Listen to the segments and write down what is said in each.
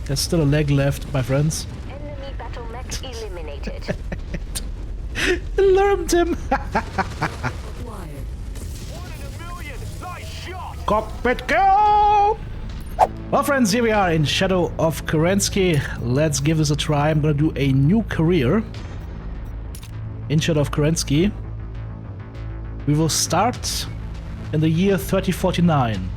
There's still a leg left, my friends. Enemy battle mech eliminated. Alarmed him! Acquired. Cockpit go! Well, friends, here we are in Shadow of Kerensky. Let's give this a try. I'm gonna do a new career in Shadow of Kerensky. We will start in the year 3049.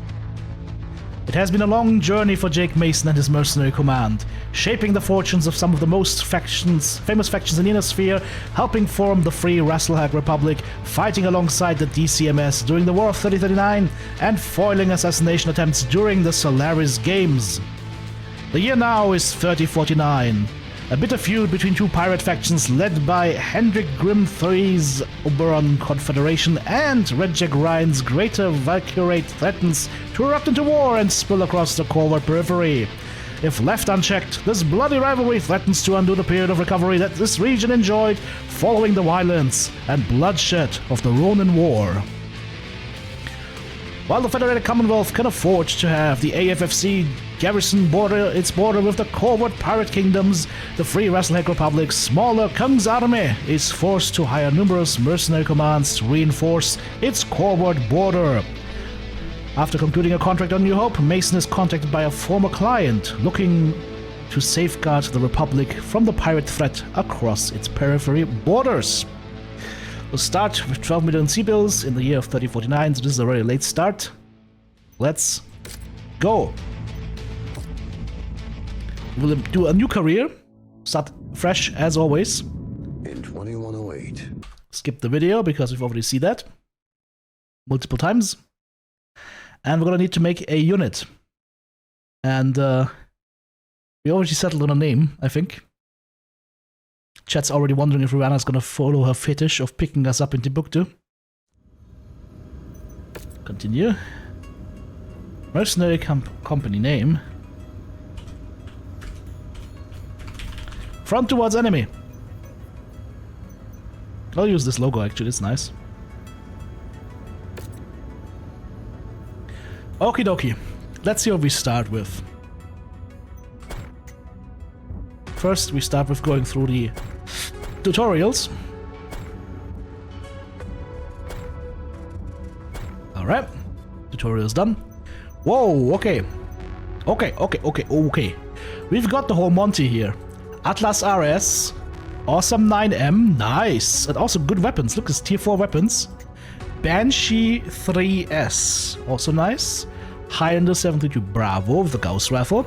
It has been a long journey for Jake Mason and his mercenary command, shaping the fortunes of some of the most famous factions in the Inner Sphere, helping form the Free Rasselhag Republic, fighting alongside the DCMS during the War of 3039, and foiling assassination attempts during the Solaris Games. The year now is 3049. A bitter feud between two pirate factions led by Hendrik Grimm III's Oberon Confederation and Red Jack Ryan's Greater Valkyrate threatens to erupt into war and spill across the Corward periphery. If left unchecked, this bloody rivalry threatens to undo the period of recovery that this region enjoyed following the violence and bloodshed of the Ronin War. While the Federated Commonwealth can afford to have the AFFC garrison its border with the Corward Pirate Kingdoms, the Free Rasselhag Republic's smaller Kung's army is forced to hire numerous mercenary commands to reinforce its Corward border. After concluding a contract on New Hope, Mason is contacted by a former client looking to safeguard the Republic from the pirate threat across its periphery borders. We'll start with 12 million C-bills in the year of 3049, so this is a very late start. Let's go! We'll do a new career, start fresh as always. In 2108. Skip the video because we've already seen that multiple times. And we're gonna need to make a unit. And we already settled on a name, I think. Chat's already wondering if Rihanna's gonna follow her fetish of picking us up in Timbuktu. Continue. Mercenary company name. Front towards enemy. I'll use this logo actually, it's nice. Okie dokie. Let's see what we start with. First, we start with going through the tutorials. Alright. Tutorial's done. Whoa, okay. Okay. We've got the whole Monty here. Atlas RS. Awesome 9M. Nice. And also good weapons. Look, it's tier 4 weapons. Banshee 3S. Also nice. Highlander 72 Bravo with the Gauss rifle.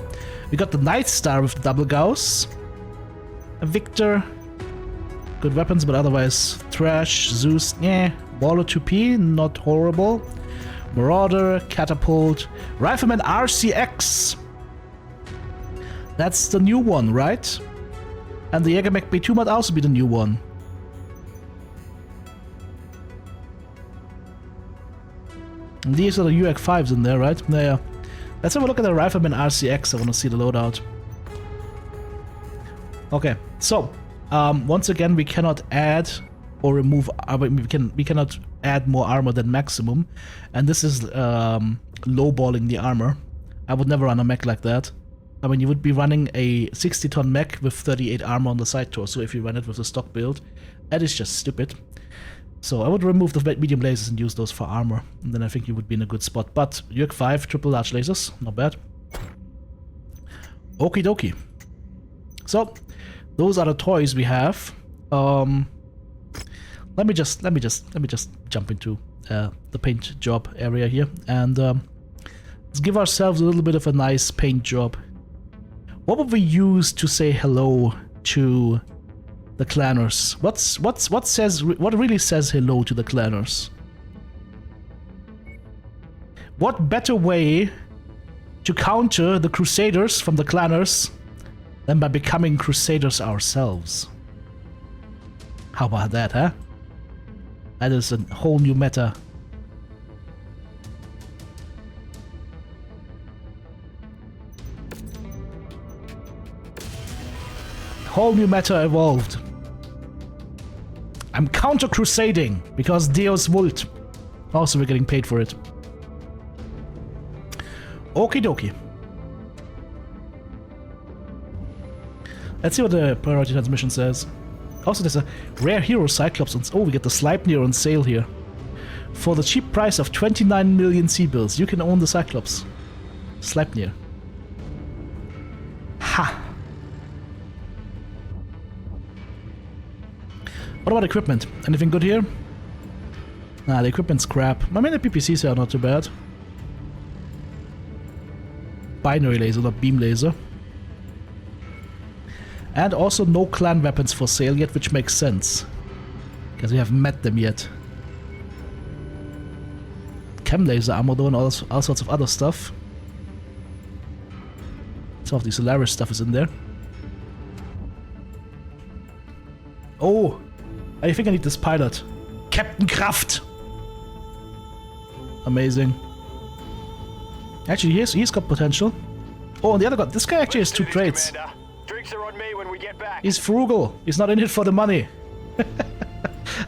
We got the Night Star with the double Gauss. Victor, good weapons, but otherwise trash. Zeus, Baller 2P, not horrible. Marauder, Catapult, Rifleman RCX. That's the new one, right? And the Jäger Mech B2 might also be the new one. And these are the UX5s in there, right? Yeah. Let's have a look at the Rifleman RCX. I want to see the loadout. Okay, so once again, we cannot add or remove. We cannot add more armor than maximum, and this is lowballing the armor. I would never run a mech like that. I mean, you would be running a 60-ton mech with 38 armor on the side torso if you run it with a stock build. That is just stupid. So I would remove the medium lasers and use those for armor, and then I think you would be in a good spot. But UX5 triple large lasers, not bad. Okie dokie. So those are the toys we have. Let me just jump into the paint job area here, and let's give ourselves a little bit of a nice paint job. What would we use to say hello to the clanners? What really says hello to the clanners? What better way to counter the Crusaders from the clanners than by becoming Crusaders ourselves? How about that, huh? That is a whole new meta. Whole new meta evolved. I'm counter-crusading because Deus Vult. Also, we're getting paid for it. Okie dokie. Let's see what the priority transmission says. Also, there's a rare hero Cyclops. Oh, we get the Sleipnir on sale here. For the cheap price of 29 million C-bills, you can own the Cyclops. Sleipnir. Ha! What about equipment? Anything good here? Nah, the equipment's crap. I mean, the PPCs are not too bad. Binary laser, not beam laser. And also no clan weapons for sale yet, which makes sense. Because we haven't met them yet. Chem laser ammo though and all sorts of other stuff. Some of the Solaris stuff is in there. Oh! I think I need this pilot. Captain Kraft! Amazing. Actually, he's got potential. Oh, and the other guy, this guy actually has 2 traits. Drinks are on me when we get back. He's frugal. He's not in it for the money.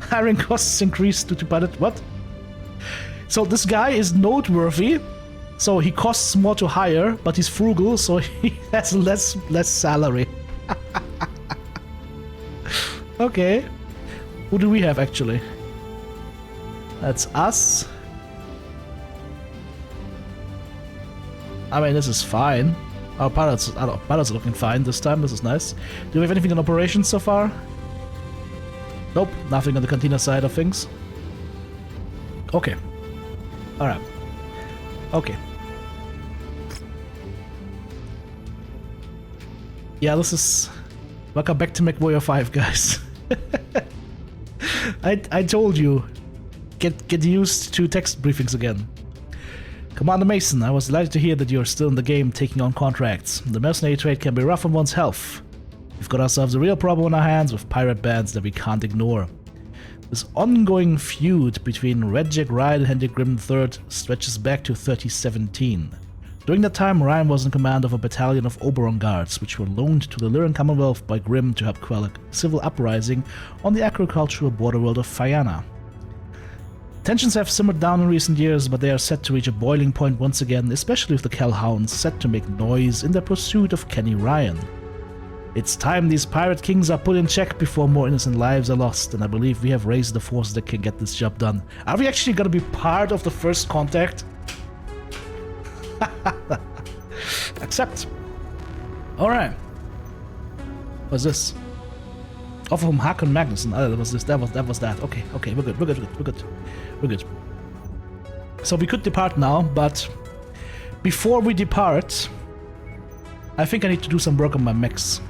Hiring costs increased due to pilot. What? So this guy is noteworthy. So he costs more to hire, but he's frugal, so he has less salary. Okay. Who do we have actually? That's us. I mean, this is fine. Our pilots are looking fine this time. This is nice. Do we have anything in operations so far? Nope, nothing on the cantina side of things. Okay. Alright. Okay. Yeah, this is... Welcome back to Mechwarrior 5, guys. I told you. Get used to text briefings again. Commander Mason, I was delighted to hear that you're still in the game taking on contracts. The mercenary trade can be rough on one's health. We've got ourselves a real problem on our hands with pirate bands that we can't ignore. This ongoing feud between Red Jack Ryan and Hendrik Grimm III stretches back to 3017. During that time, Ryan was in command of a battalion of Oberon Guards, which were loaned to the Lyran Commonwealth by Grimm to help quell a civil uprising on the agricultural border world of Fianna. Tensions have simmered down in recent years, but they are set to reach a boiling point once again, especially with the Kellhounds set to make noise in their pursuit of Kenny Ryan. It's time these pirate kings are put in check before more innocent lives are lost, and I believe we have raised the force that can get this job done. Are we actually gonna be part of the first contact? Accept. Alright. What's this? Offer from Hakon Magnuson. Oh, that was this. That was that. Okay, we're good. So we could depart now, but before we depart, I think I need to do some work on my mechs.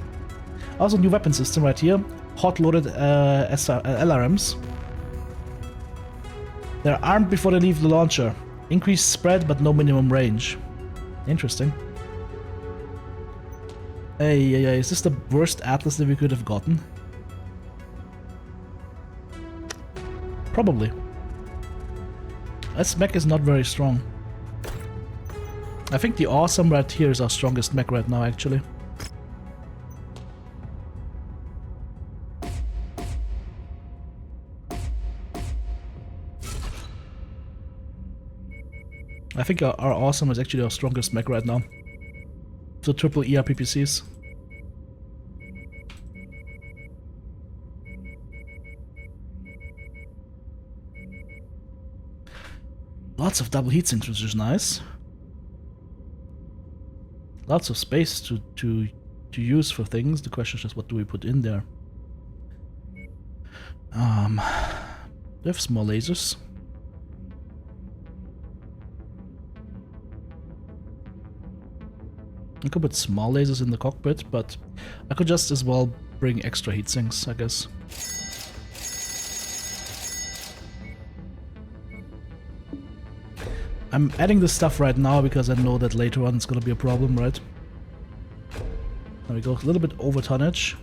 Also, new weapon system right here. Hot-loaded LRMs. They're armed before they leave the launcher. Increased spread, but no minimum range. Interesting. Hey, is this the worst Atlas that we could have gotten? Probably. This mech is not very strong. I think the awesome right here is our strongest mech right now, actually. I think our awesome is actually our strongest mech right now. The triple ER PPCs. Lots of double heatsinks, which is nice. Lots of space to use for things. The question is just what do we put in there? We have small lasers. I could put small lasers in the cockpit, but I could just as well bring extra heatsinks, I guess. I'm adding this stuff right now because I know that later on it's gonna be a problem, right? There we go, a little bit over tonnage.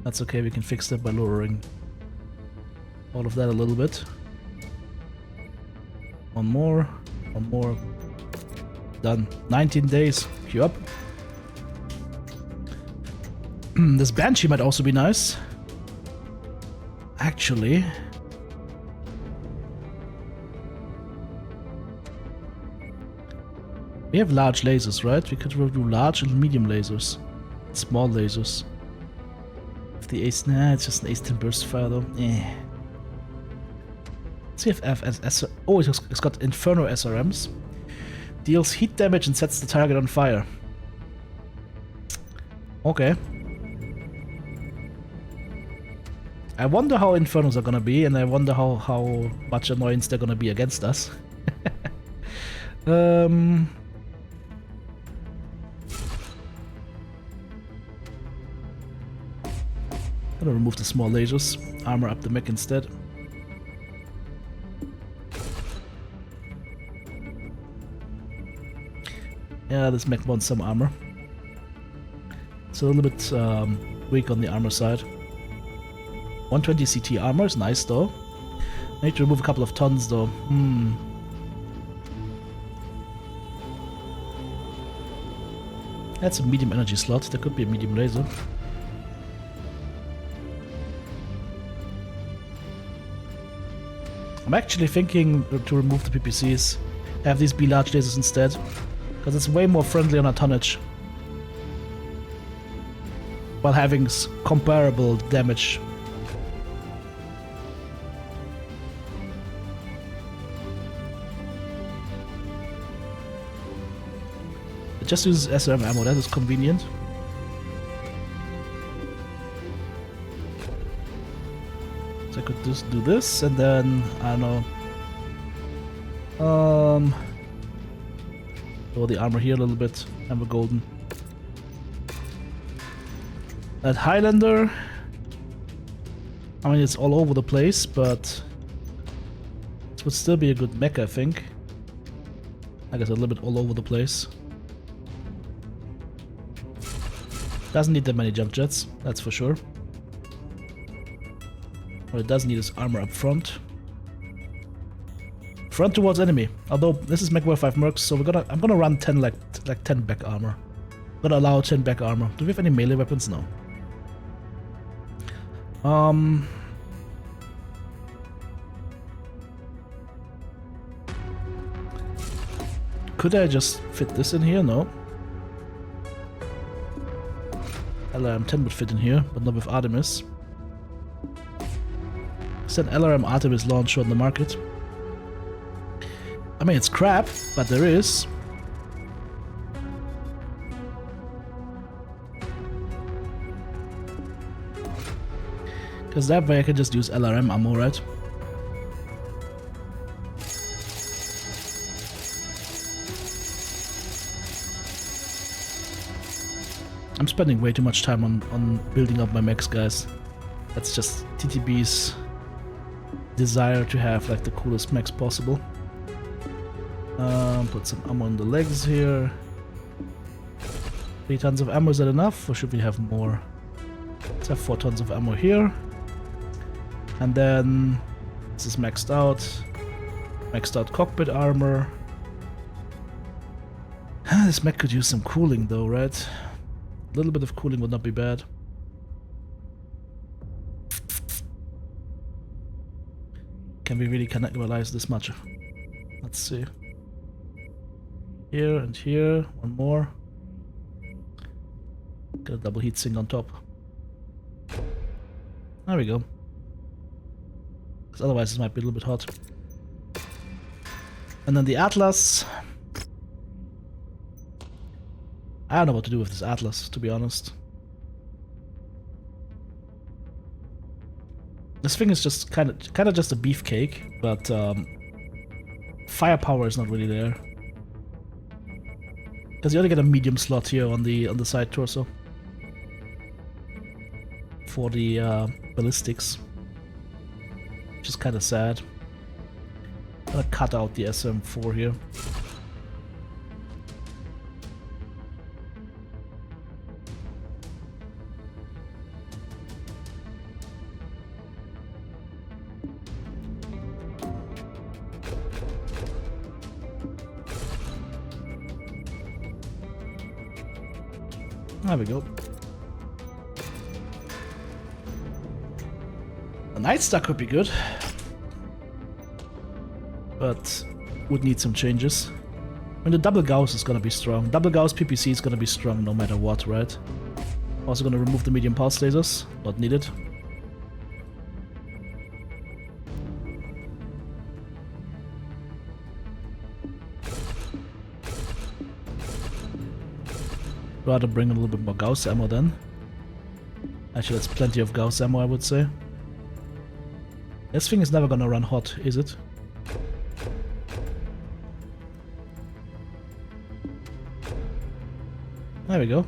That's okay, we can fix that by lowering all of that a little bit. One more. Done. 19 days. Queue up. This Banshee might also be nice. Actually... we have large lasers, right? We could do large and medium lasers. Small lasers. the ace. Nah, it's just an ace 10 burst fire though. Eh. See if FS. Oh, it's got Inferno SRMs. Deals heat damage and sets the target on fire. Okay. I wonder how Infernos are gonna be, and I wonder how much annoyance they're gonna be against us. I'm gonna remove the small lasers, armor up the mech instead. Yeah, this mech wants some armor. It's a little bit weak on the armor side. 120 CT armor is nice though. I need to remove a couple of tons though. That's a medium energy slot. There could be a medium laser. I'm actually thinking to remove the PPCs. Have these be large lasers instead. Because it's way more friendly on a tonnage. While having comparable damage. It just uses SRM ammo, that is convenient. So I could just do this and then, I don't know. Lower the armor here a little bit. Amber golden. That Highlander. I mean, it's all over the place, but it would still be a good mech, I think. I guess a little bit all over the place. Doesn't need that many jump jets, that's for sure. What it does need is armor up front. Front towards enemy. Although this is Mechwarrior 5 mercs, so I'm gonna run 10 like 10 back armor. I'm gonna allow 10 back armor. Do we have any melee weapons? No. Could I just fit this in here? No. LRM 10 would fit in here, but not with Artemis. Is an LRM Artemis launcher on the market? I mean, it's crap, but there is. Because that way I can just use LRM ammo, right? I'm spending way too much time on building up my mechs, guys. That's just TTB's desire to have like the coolest mechs possible. Put some ammo on the legs here. 3 tons of ammo, is that enough? Or should we have more? Let's have 4 tons of ammo here. And then this is maxed out. Maxed out cockpit armor. This mech could use some cooling though, right? A little bit of cooling would not be bad. Can we really cannibalize this much? Let's see. Here and here, one more. Got a double heat sink on top. There we go. Because otherwise this might be a little bit hot. And then the Atlas. I don't know what to do with this Atlas, to be honest. This thing is just kind of just a beefcake, but firepower is not really there. Because you only get a medium slot here on the side torso for the ballistics, which is kind of sad. I'm gonna cut out the SM4 here. There we go. A Nightstar could be good, but would need some changes. I mean, the double Gauss is gonna be strong. Double Gauss PPC is gonna be strong no matter what, right? Also gonna remove the medium pulse lasers, not needed. Rather bring a little bit more Gauss ammo then. Actually, that's plenty of Gauss ammo, I would say. This thing is never gonna run hot, is it? There we go.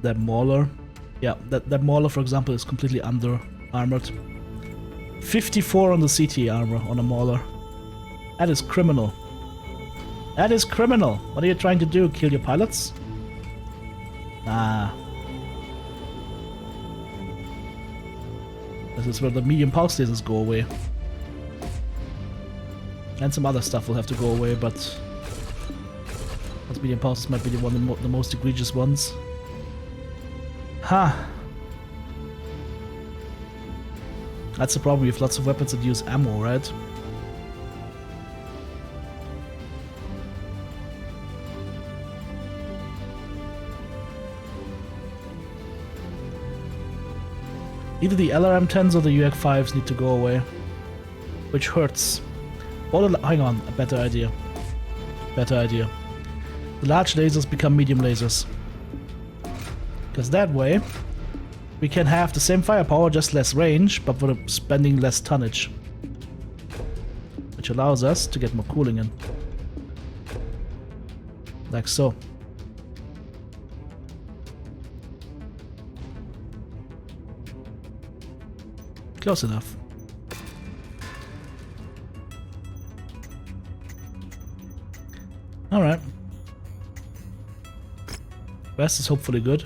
That Mauler. Yeah, that Mauler, for example, is completely under armored. 54 on the CT armor on a Mauler. That is criminal. That is criminal. What are you trying to do? Kill your pilots? Nah. This is where the medium pulse lasers go away. And some other stuff will have to go away, but those medium pulses might be the most egregious ones. Ha! That's the problem. You have lots of weapons that use ammo, right? Either the LRM-10s or the UX-5s need to go away, which hurts. Hang on, a better idea. Better idea. The large lasers become medium lasers. Because that way, we can have the same firepower, just less range, but we're spending less tonnage. Which allows us to get more cooling in. Like so. Close enough. Alright. Rest is hopefully good.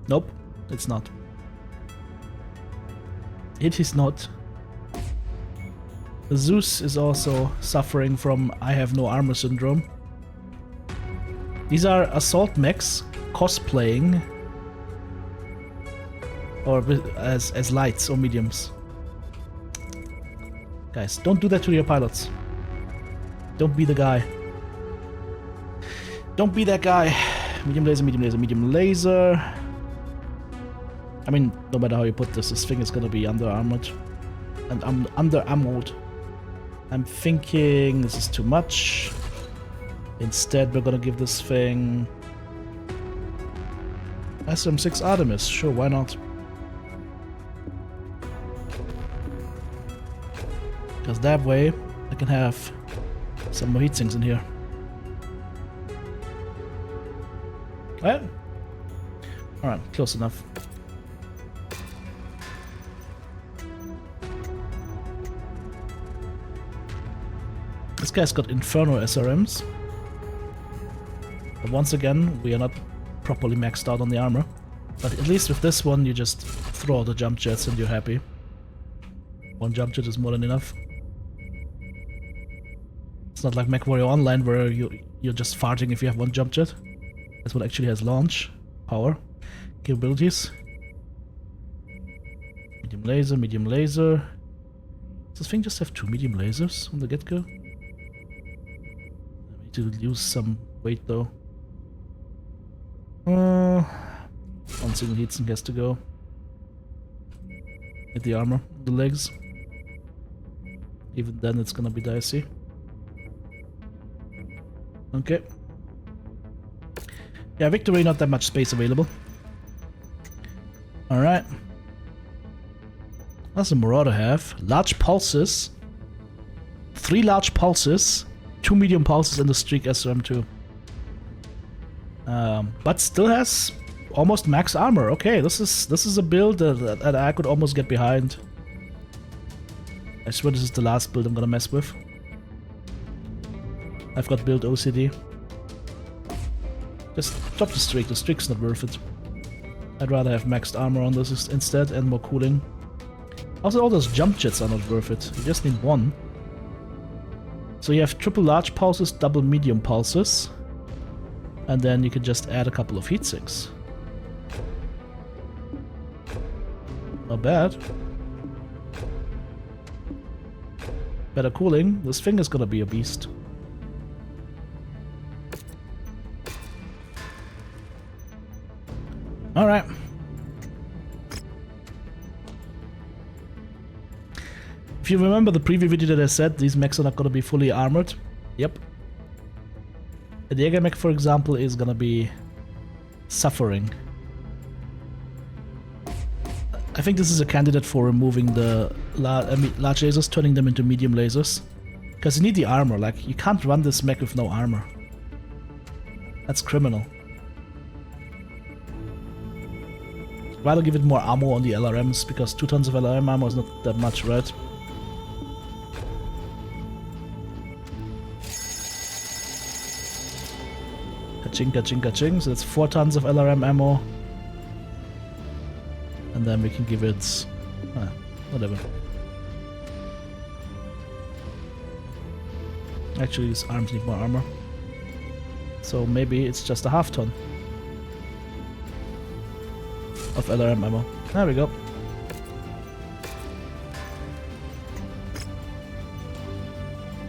Nope, it's not. It is not. Zeus is also suffering from I have no armor syndrome. These are assault mechs cosplaying or as lights or mediums. Guys, don't do that to your pilots. Don't be the guy. Don't be that guy. Medium laser, medium laser, medium laser. I mean, no matter how you put this thing is gonna be under armored. And under ammoed. I'm thinking this is too much. Instead, we're gonna give this thing SM6 Artemis. Sure, why not? Because that way, I can have some more heatsinks in here. Right? Alright, close enough. This guy's got Inferno SRMs. But once again, we are not properly maxed out on the armor. But at least with this one, you just throw the jump jets and you're happy. One jump jet is more than enough. It's not like Mechwarrior Online where you're just farting if you have one jump jet. This one actually has launch, power, capabilities. Medium laser, medium laser. Does this thing just have 2 medium lasers from the get-go? I need to use some weight though. One single heatsink has to go. Hit the armor, the legs. Even then it's gonna be dicey. Okay. Yeah, victory, not that much space available. Alright. What does the Marauder have? Large pulses. 3 large pulses. 2 medium pulses and the Streak SRM2. But still has almost max armor. Okay, this is a build that I could almost get behind. I swear this is the last build I'm gonna mess with. I've got build OCD. Just drop the Streak. The Streak's not worth it. I'd rather have maxed armor on this instead and more cooling. Also, all those jump jets are not worth it. You just need one. So you have triple large pulses, double medium pulses. And then you can just add a couple of heatsinks. Not bad. better cooling, this thing is gonna be a beast. Alright. If you remember the preview video that I said, these mechs are not gonna be fully armored. Yep. The Jäger mech, for example, is gonna be suffering. I think this is a candidate for removing the large lasers, turning them into medium lasers. Because you need the armor, like, you can't run this mech with no armor. That's criminal. Rather give it more ammo on the LRMs, because 2 tons of LRM ammo is not that much, right? Ka-ching, ka-ching, ka-ching. So that's 4 tons of LRM ammo. And then we can give it... whatever. Actually, these arms need more armor. So maybe it's just a half ton of LRM ammo. There we go.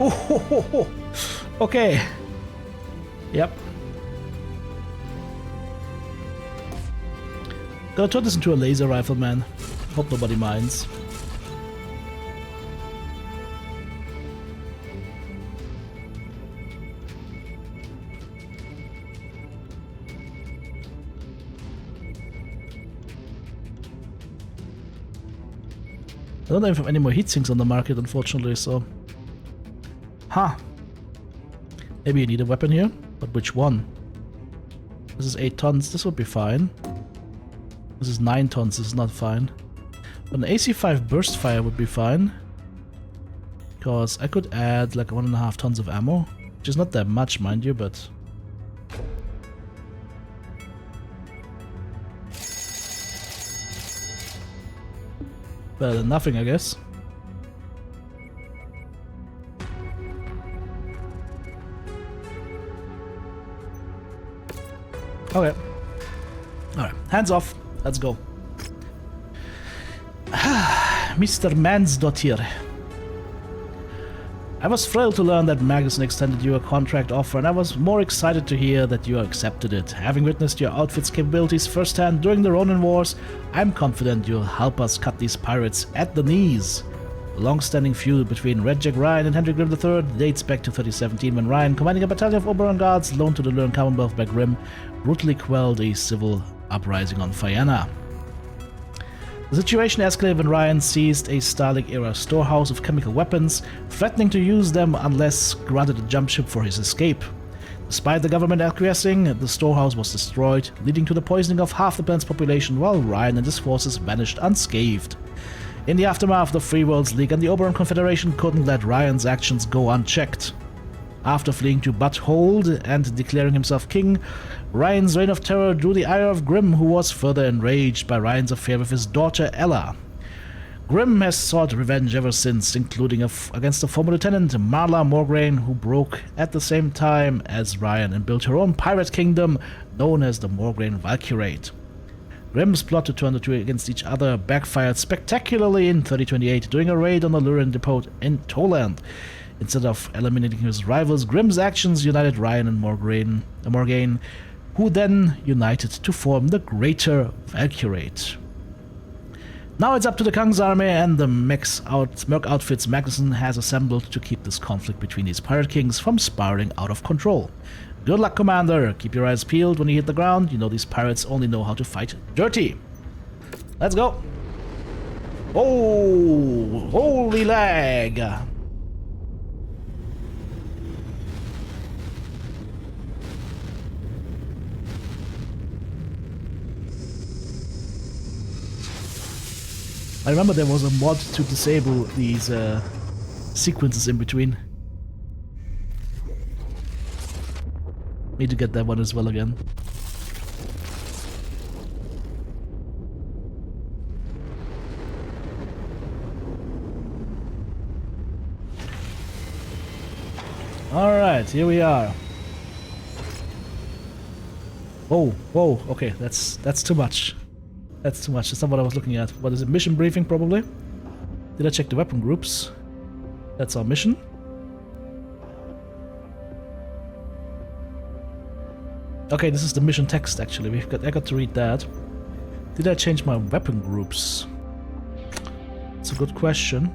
Oh, ho, ho, ho. Okay. Yep. Gonna turn this into a laser rifle, man. Hope nobody minds. I don't know if I have any more heatsinks on the market, unfortunately, so... Huh. Maybe you need a weapon here? But which one? This is 8 tons, this would be fine. This is 9 tons, this is not fine. But an AC5 burst fire would be fine. Because I could add like 1.5 tons of ammo. Which is not that much, mind you, but... better than nothing, I guess. Okay. Alright, hands off. Let's go. Mr. Mansdottir. I was thrilled to learn that Magnuson extended you a contract offer, and I was more excited to hear that you accepted it. Having witnessed your outfit's capabilities firsthand during the Ronin Wars, I'm confident you'll help us cut these pirates at the knees. The long-standing feud between Red Jack Ryan and Henry Grimm III dates back to 2017 when Ryan, commanding a battalion of Oberon Guards loaned to the Luren Commonwealth by Grimm, brutally quelled a civil uprising on Fianna. The situation escalated when Ryan seized a Starlink-era storehouse of chemical weapons, threatening to use them unless granted a jump ship for his escape. Despite the government acquiescing, the storehouse was destroyed, leading to the poisoning of half the planet's population, while Ryan and his forces vanished unscathed. In the aftermath, the Free Worlds League and the Oberon Confederation couldn't let Ryan's actions go unchecked. After fleeing to Butthold and declaring himself king, Ryan's reign of terror drew the ire of Grimm, who was further enraged by Ryan's affair with his daughter Ella. Grimm has sought revenge ever since, including against a former lieutenant, Marla Morgraine, who broke at the same time as Ryan and built her own pirate kingdom known as the Morgraine Valkyrate. Grimm's plot to turn the two against each other backfired spectacularly in 3028 during a raid on the Luren depot in Toland. Instead of eliminating his rivals, Grimm's actions united Ryan and Morgaine, who then united to form the Greater Valkyrate. Now it's up to the Kang's army and the Merc outfits Magnuson has assembled to keep this conflict between these pirate kings from spiraling out of control. Good luck, Commander. Keep your eyes peeled when you hit the ground. You know these pirates only know how to fight dirty. Let's go. Oh, holy lag. I remember there was a mod to disable these sequences in between. Need to get that one as well again. Alright, here we are. Whoa, whoa, okay, that's too much. That's too much. That's not what I was looking at. What is it? Mission briefing, probably? Did I check the weapon groups? That's our mission. Okay, this is the mission text actually. I got to read that. Did I change my weapon groups? It's a good question.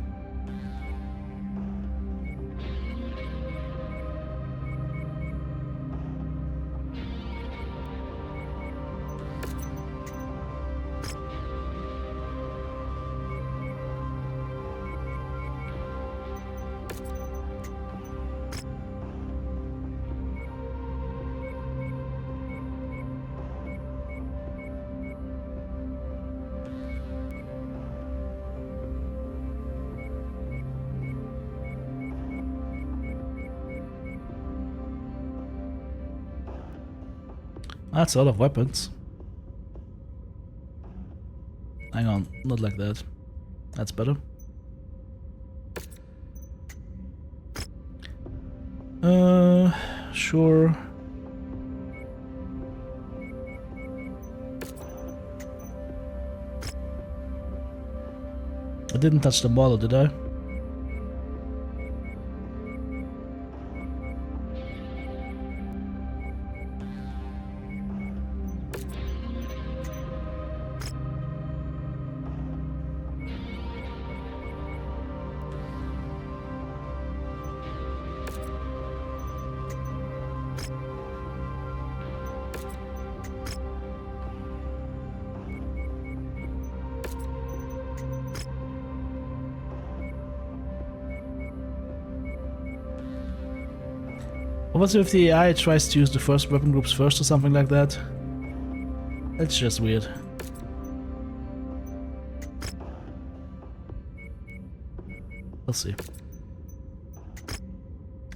That's a lot of weapons. Hang on, not like that. That's better. Sure. I didn't touch the model, did I? What if the AI tries to use the first weapon groups first or something like that? That's just weird. We'll see.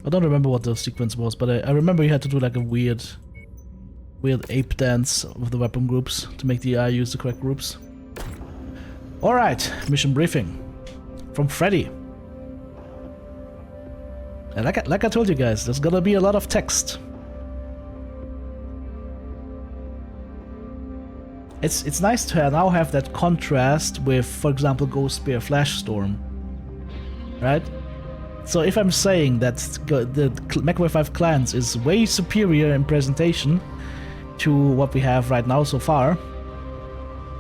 I don't remember what the sequence was, but I remember you had to do like a weird ape dance with the weapon groups to make the AI use the correct groups. Alright, mission briefing from Freddy. And like I told you guys, there's gonna be a lot of text. It's nice to now have that contrast with, for example, Ghost Spear Flashstorm, right? So if I'm saying that the MW5 Clans is way superior in presentation to what we have right now so far,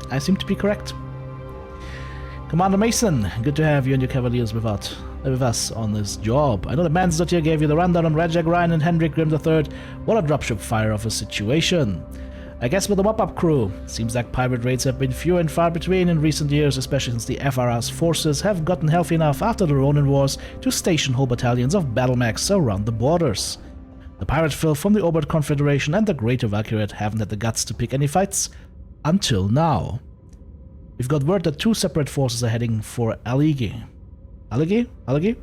I seem to be correct. Commander Mason, good to have you and your Cavaliers with us on this job. I know the Mansdot here gave you the rundown on Rajak Ryan and Hendrik Grimm III. What a dropship fire of a situation. I guess with the mop-up crew, seems like pirate raids have been few and far between in recent years, especially since the FRR's forces have gotten healthy enough after the Ronin Wars to station whole battalions of battle mechs around the borders. The pirate filth from the Obert Confederation and the Greater Valkyrie haven't had the guts to pick any fights until now. We've got word that two separate forces are heading for Aligi. Aligi?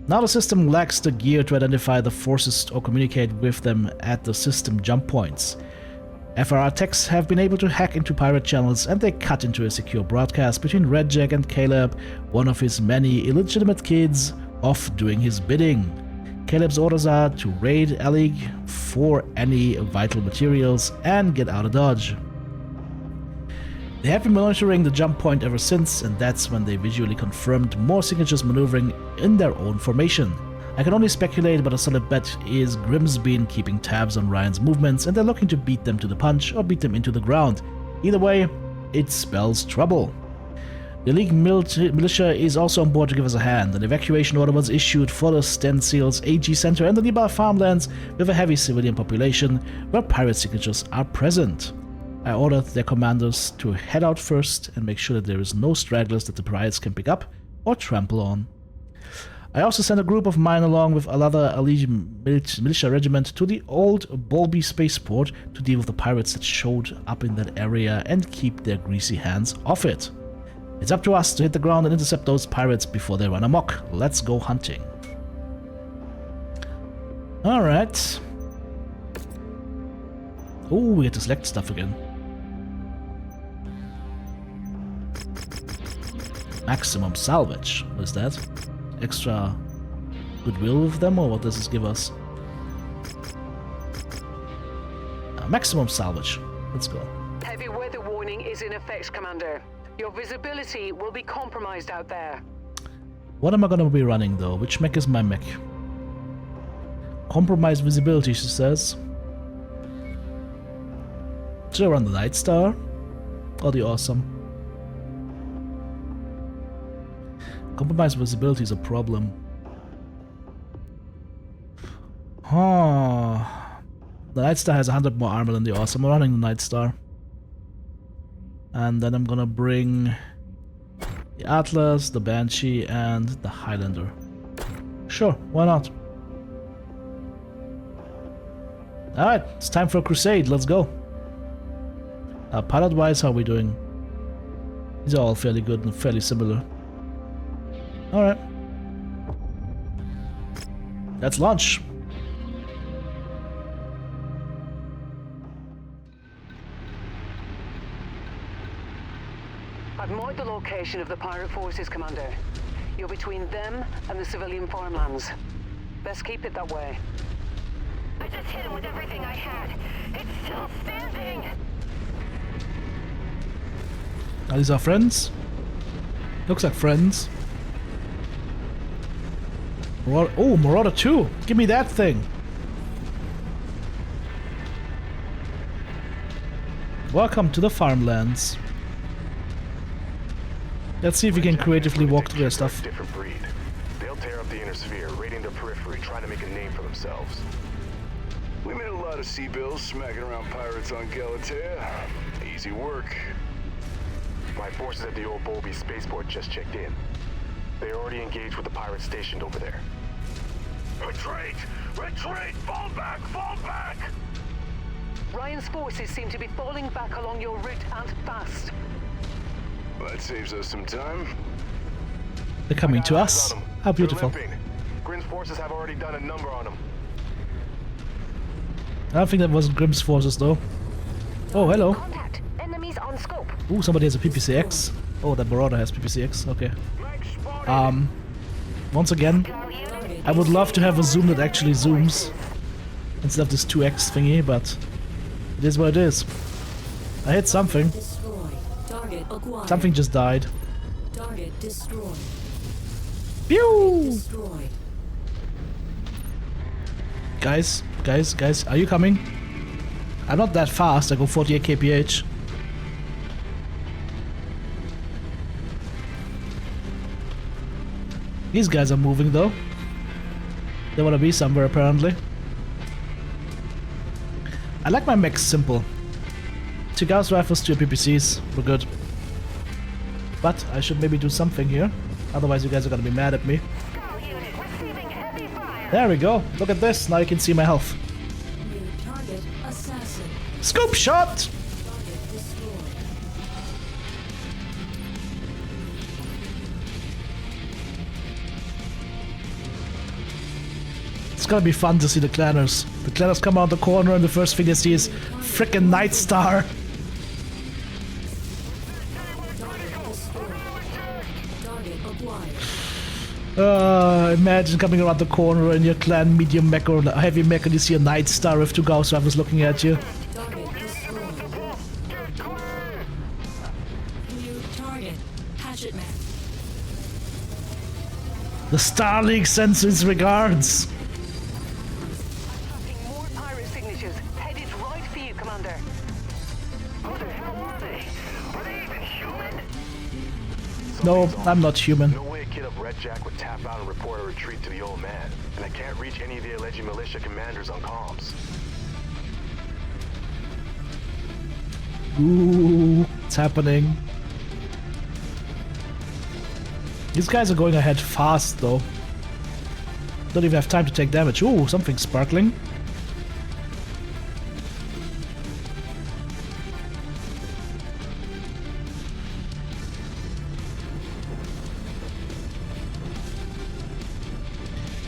Now the system lacks the gear to identify the forces or communicate with them at the system jump points. FRR techs have been able to hack into pirate channels and they cut into a secure broadcast between Redjack and Caleb, one of his many illegitimate kids, off doing his bidding. Caleb's orders are to raid Alig for any vital materials and get out of Dodge. They have been monitoring the jump point ever since, and that's when they visually confirmed more signatures maneuvering in their own formation. I can only speculate, but a solid bet is Grimm's been keeping tabs on Ryan's movements and they're looking to beat them to the punch or beat them into the ground. Either way, it spells trouble. The League militia is also on board to give us a hand. An evacuation order was issued for the Stenseal's AG Center and the nearby farmlands with a heavy civilian population where pirate signatures are present. I ordered their commanders to head out first and make sure that there is no stragglers that the pirates can pick up or trample on. I also sent a group of mine along with another Aligi militia regiment to the old Bolby spaceport to deal with the pirates that showed up in that area and keep their greasy hands off it. It's up to us to hit the ground and intercept those pirates before they run amok. Let's go hunting. Alright. Oh, we get to select stuff again. Maximum salvage. What is that? Extra goodwill with them, or what does this give us? Maximum salvage. Let's go. Heavy weather warning is in effect, Commander. Your visibility will be compromised out there. What am I gonna be running though? Which mech is my mech? Compromise visibility, she says. Should I run the Night Star? Or the Awesome? Compromise visibility is a problem. Huh. The Night Star has 100 more armor than the Awesome. I'm running the Night Star. And then I'm gonna bring the Atlas, the Banshee, and the Highlander. Sure, why not? Alright, it's time for a crusade, let's go. Pilot-wise, how are we doing? These are all fairly good and fairly similar. Alright. Let's launch. I've marked the location of the pirate forces, Commander. You're between them and the civilian farmlands. Best keep it that way. I just hit him with everything I had. It's still standing. Are these our friends? Looks like friends. Oh, Marauder 2! Give me that thing! Welcome to the farmlands. Let's see if we can creatively walk through their stuff. Different breed. They'll tear up the inner sphere, raiding the periphery, trying to make a name for themselves. We made a lot of sea bills smacking around pirates on Galatea. Easy work. My forces at the old Bowlby spaceport just checked in. They're already engaged with the pirates stationed over there. Retreat! Retreat! Fall back! Fall back! Ryan's forces seem to be falling back along your route and fast. Well, that saves us some time. They're coming to us. How beautiful. Grim's forces have already done a number on them. I don't think that wasn't Grimm's forces though. Oh, hello. Contact. Enemies on scope. Ooh, somebody has a PPCX. Oh, that Marauder has PPCX. Okay. Once again, I would love to have a zoom that actually zooms instead of this 2x thingy, but it is what it is. I hit something. Destroyed. Target acquired. Something just died. Target destroyed. Pew! Destroyed. Guys, are you coming? I'm not that fast, I go 48 kph. These guys are moving though. They wanna be somewhere apparently. I like my mechs simple. 2 Gauss rifles, 2 PPCs, we're good. But I should maybe do something here, otherwise you guys are gonna be mad at me. There we go, look at this, now you can see my health. New target assassin. Scoop shot! Target destroyed. It's gonna be fun to see the clanners. The clanners come out the corner and the first thing they see is frickin' Night Star. Target acquired. Imagine coming around the corner in your clan medium mech or heavy mech and you see a Night Star with 2 Gauss rifles looking at you. Target destroyed. New target. Hatchet man. The Star League sends its regards. Tracking more pirate signatures. Headed right for you, Commander. Who the hell are they? Are they even human? No, I'm not human. No way a kid of Red Jack would tap out and report a retreat to the old man. And I can't reach any of the alleged militia commanders on comms. Ooh, it's happening. These guys are going ahead fast though. Don't even have time to take damage. Ooh, something sparkling.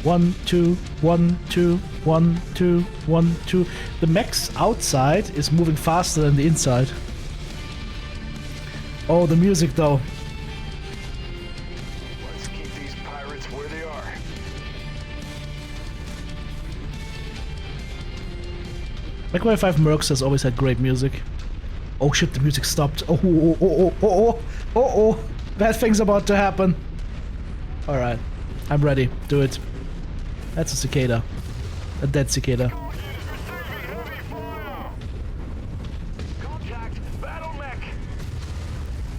One, two, 1, 2, 1, 2, 1, 2. The mechs outside is moving faster than the inside. Oh, the music though. Let's keep these pirates where they are. Mechwarrior 5 Mercs has always had great music. Oh shit, the music stopped. Oh, oh, oh, oh, oh, oh, oh, oh. Bad thing's about to happen. Alright. I'm ready. Do it. That's a cicada. A dead cicada. Contact! Battle mech!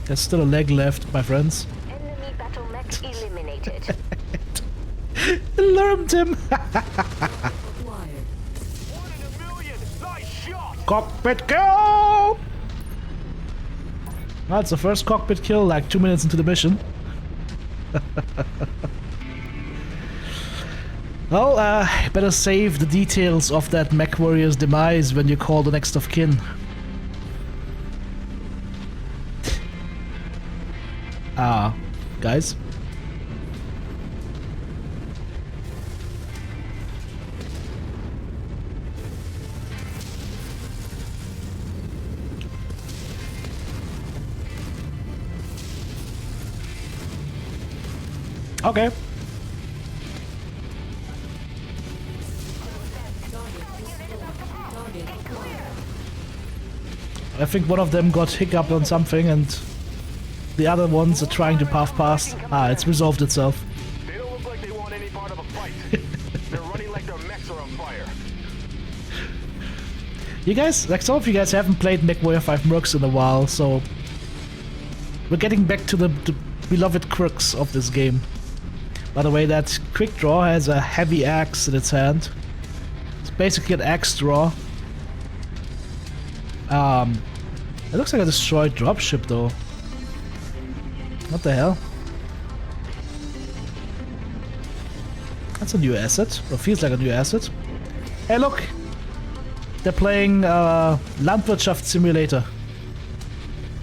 There's still a leg left, my friends. Enemy battle mech eliminated. Alarmed him! Acquired. 1 in a million! Nice shot! Cockpit kill! That's the first cockpit kill like 2 minutes into the mission. Well, better save the details of that Mechwarrior's demise when you call the next of kin. Guys? Okay. Target acquired. I think one of them got hiccup on something and the other ones are trying to puff past. It's resolved itself. They don't look like they want any part of a fight. They're running like their mechs are on fire. You guys, like some of you guys haven't played Mech5 Mercs in a while, so we're getting back to the beloved crux of this game. By the way, that quick draw has a heavy axe in its hand. It's basically an axe draw. It looks like a destroyed dropship though. What the hell? That's a new asset, or feels like a new asset. Hey look! They're playing Landwirtschaft Simulator.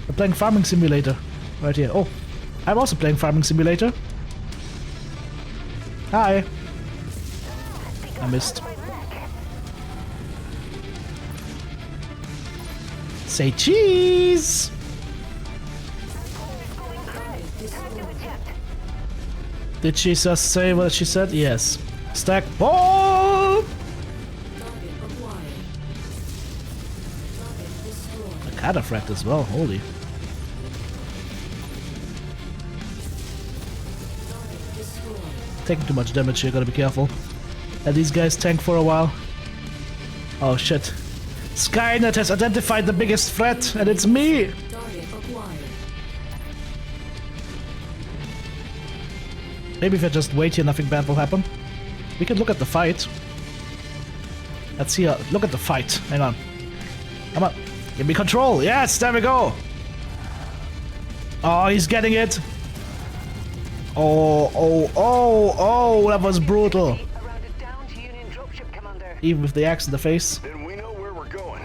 They're playing Farming Simulator. Right here. Oh, I'm also playing Farming Simulator. Hi! I missed. Say cheese! Did she just say what she said? Yes. Stack ball! Target acquired. Target destroyed. A cataphract as well, holy. Target destroyed. Taking too much damage here, gotta be careful. Let these guys tank for a while. Oh shit. Skynet has identified the biggest threat, and it's me! Target acquired. Maybe if I just wait here, nothing bad will happen. We can look at the fight. Let's see, look at the fight. Hang on. Come on. Give me control. Yes, there we go. Oh, he's getting it. Oh, that was brutal. Around a downed Union dropship, Commander. Even with the axe in the face. Then we know where we're going.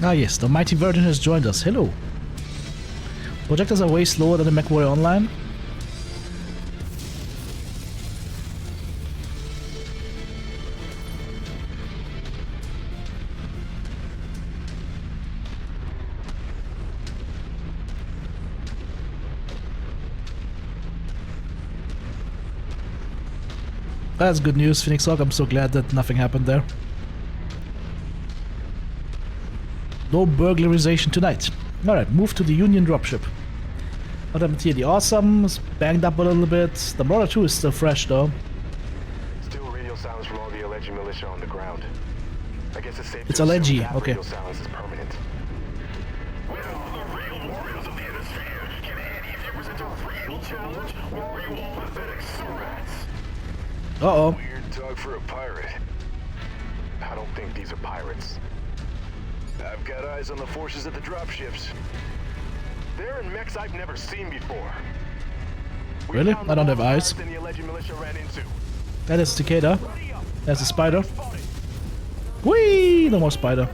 Ah yes, the mighty virgin has joined us. Hello. Projectors are way slower than the Mechwarrior Online. That's good news, Phoenix Hawk. I'm so glad that nothing happened there. No burglarization tonight. Alright, move to the Union dropship. What happened here? The Awesome is banged up a little bit. The Marauder 2 is still fresh though. Still radio sounds from all the alleged militia on the ground. I guess it's safe It's to assume alleged, that okay. radio silence is permanent. Well, the real warriors of the Hemisphere can any if you present a real challenge, or are you all pathetic surats? Uh-oh. Weird talk for a pirate. I don't think these are pirates. I've got eyes on the forces at the dropships. They're in mechs I've never seen before. We Really? found I don't the have eyes. pirates and the alleged militia ran into. That is cicada. Ready up. There's a spider. Whee! No more spider.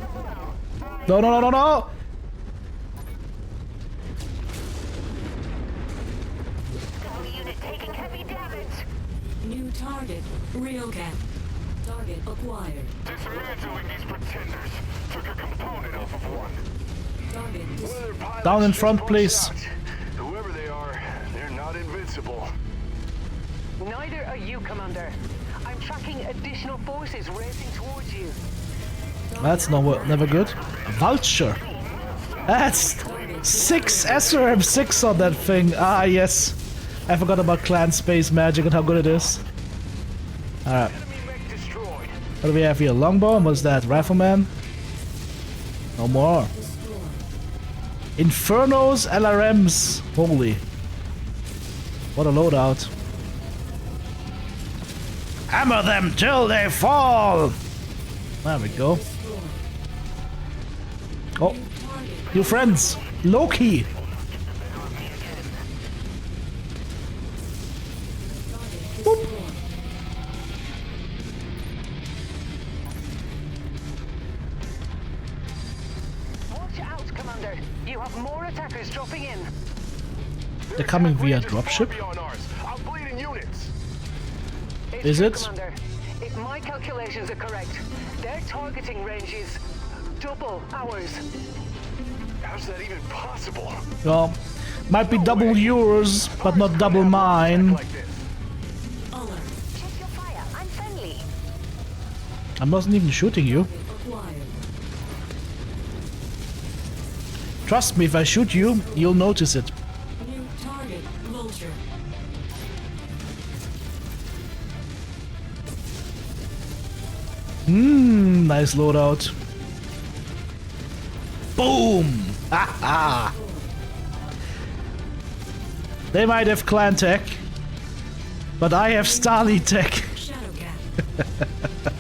No, no, no, no, no! Scout unit taking heavy damage. New target. Roccat. Target acquired. Dismantling these pretenders. Took a component off of one. Target destroyed. Down in front, please. Whoever they are, they're not invincible. Neither are you, Commander. I'm I'm tracking additional forces racing towards you. That's never good. A vulture. That's 6 SRM6 on that thing. Ah, yes. I forgot about clan space magic and how good it is. Alright. What do we have here? Longbow? What's that? Rifleman? No more. Infernos, LRMs. Holy. What a loadout. Hammer them till they fall! There we go. Oh, new friends. Loki. Boop. Watch out, Commander. You have more attackers dropping in. They're coming via dropship. I'm bleeding units. It's Is true, it? Commander. If my calculations are correct, their targeting range is double ours. How's that even possible? Well, might be double yours, but not double mine. Like this. Alert. Check your fire. I'm friendly. I wasn't even shooting you. Acquired. Trust me, if I shoot you, you'll notice it. New target. Vulture. Nice loadout. Boom! Haha! They might have clan tech, but I have Starly tech. Shadowcat.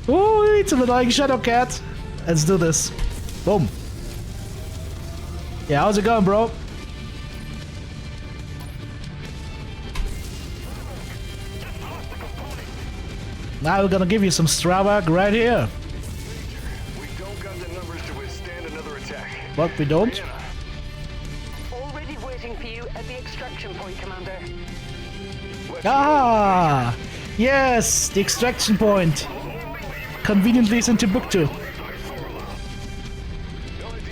Oh, we need some annoying Shadowcat. Let's do this. Boom. Yeah, how's it going, bro? Now we're gonna give you some Strabag right here. We don't got the numbers to withstand another attack. But we don't. Already waiting for you at the extraction point, Commander. Ah! Yes, the extraction point. Conveniently is in Timbuktu. No idea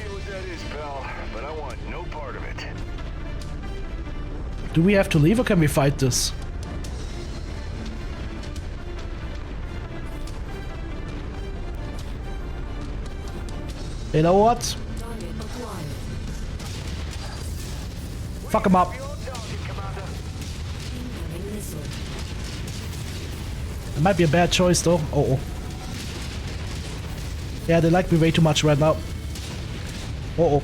what that is, pal, but I want no part of it. Do we have to leave or can we fight this? You know what? Target acquired. Fuck him up. Incoming missile. It might be a bad choice though. Oh. Yeah, they like me way too much right now. Oh.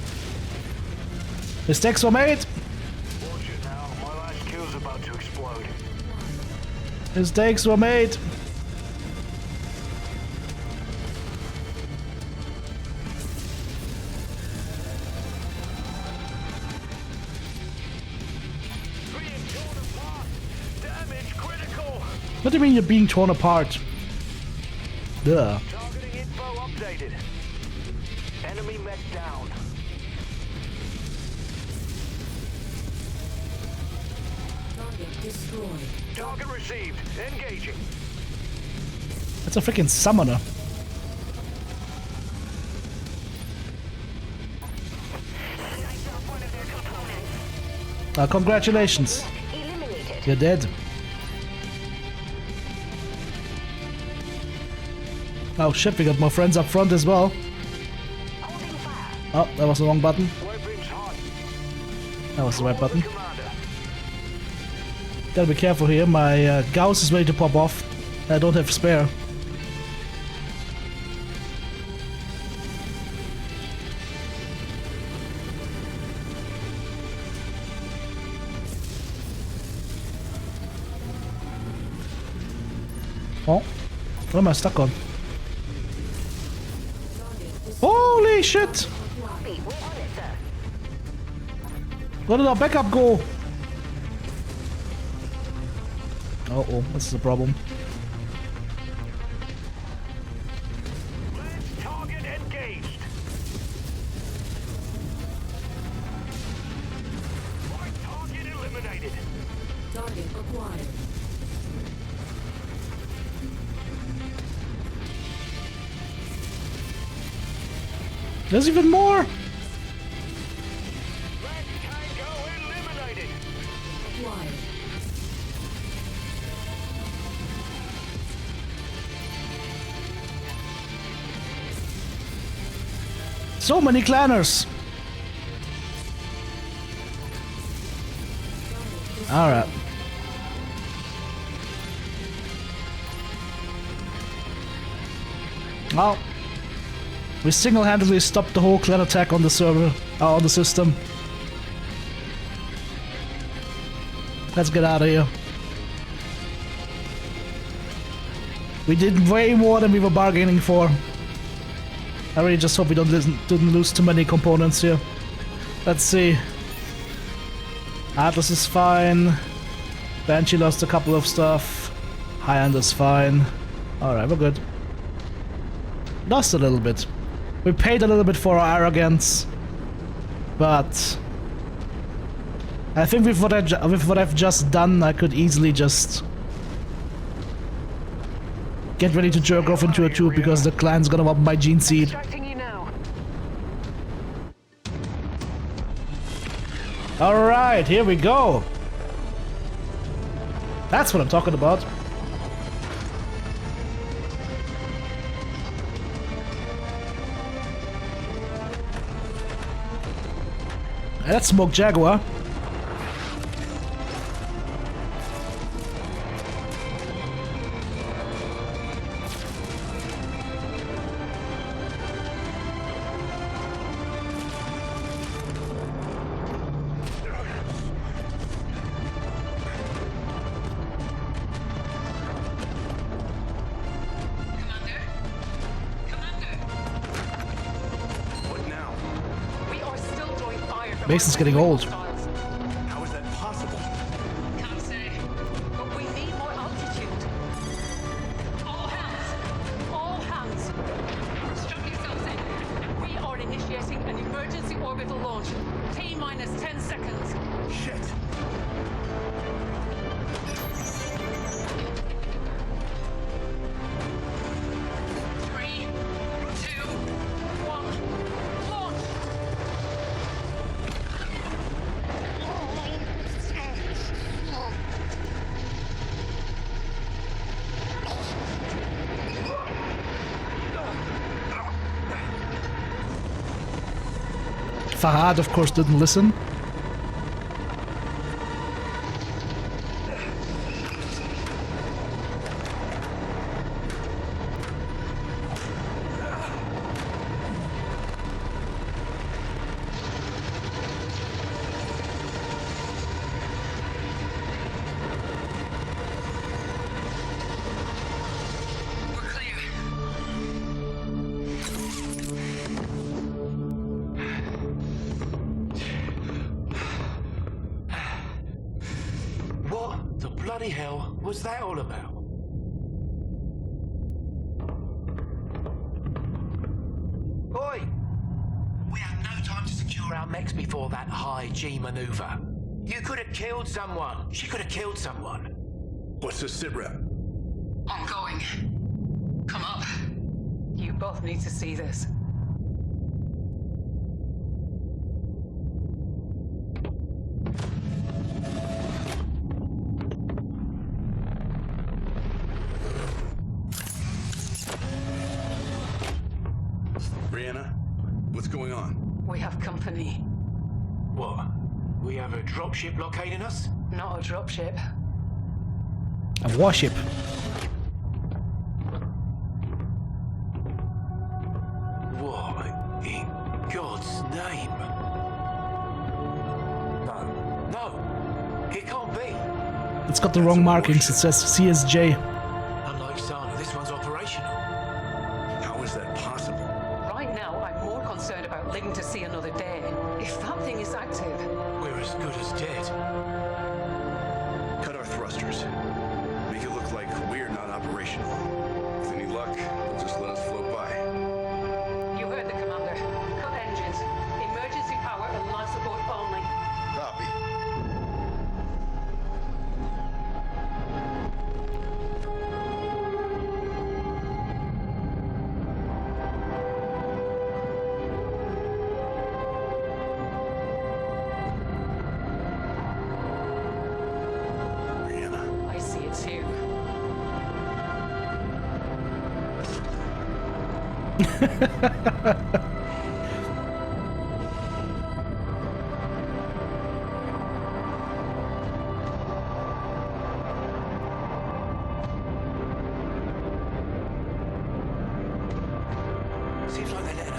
Mistakes were made. Bullshit now. My last kill's about to explode. Mistakes were made. What do you mean you're being torn apart? Duh. Targeting info updated. Enemy mech down. Target destroyed. Target received. Engaging. That's a freaking summoner. Congratulations. Eliminated. You're dead. Oh shit, we got more friends up front as well. Holding fire. Oh, that was the wrong button. White beam's hot. That was the right button. Commander. Gotta be careful here, my Gauss is ready to pop off. I don't have spare. Oh, what am I stuck on? Holy shit! Copy. We're on it, sir. Where did our backup go? Uh-oh, this is a problem. Target engaged. White target eliminated. Target acquired. There's even more! Red tango eliminated. Acquired. So many clanners. Alright. Well, we single-handedly stopped the whole clan attack on the server, on the system. Let's get out of here. We did way more than we were bargaining for. I really just hope we didn't lose too many components here. Let's see. Atlas is fine. Banshee lost a couple of stuff. High-end is fine. Alright, we're good. Lost a little bit. We paid a little bit for our arrogance. But I think with what I've just done, I could easily just get ready to jerk off into a tube because the clan's gonna want my gene seed. Extracting you now. Alright, here we go. That's what I'm talking about. Let's smoke Jaguar. Mason's getting old. How is that possible? Can't say, but we need more altitude. All hands. Strap yourselves in. We are initiating an emergency orbital launch. T-minus 10 seconds. Shit. Three, two, one, launch. Fahad, of course, didn't listen. We're clear. What the bloody hell was that all about? Oi! We have no time to secure our mechs before that high G maneuver. You could have killed someone. She could have killed someone. What's the sitrep? Ongoing. Come up. You both need to see this. Brianna, what's going on? We have company. What? We have a dropship blockading us? Not a dropship. A warship. What in God's name? No. No! It can't be! It's got the wrong markings. It says CSJ. Unlike Sana, this one's operational. How is that possible? Right now, I'm more concerned about living to see another day. If that thing is active, We're as good as dead. Cut our thrusters. Make it look like we're not operational. With any luck, they'll just let us float by. you heard the commander. Cut engines. Emergency power and life support only. Copy. Brianna, I see it too.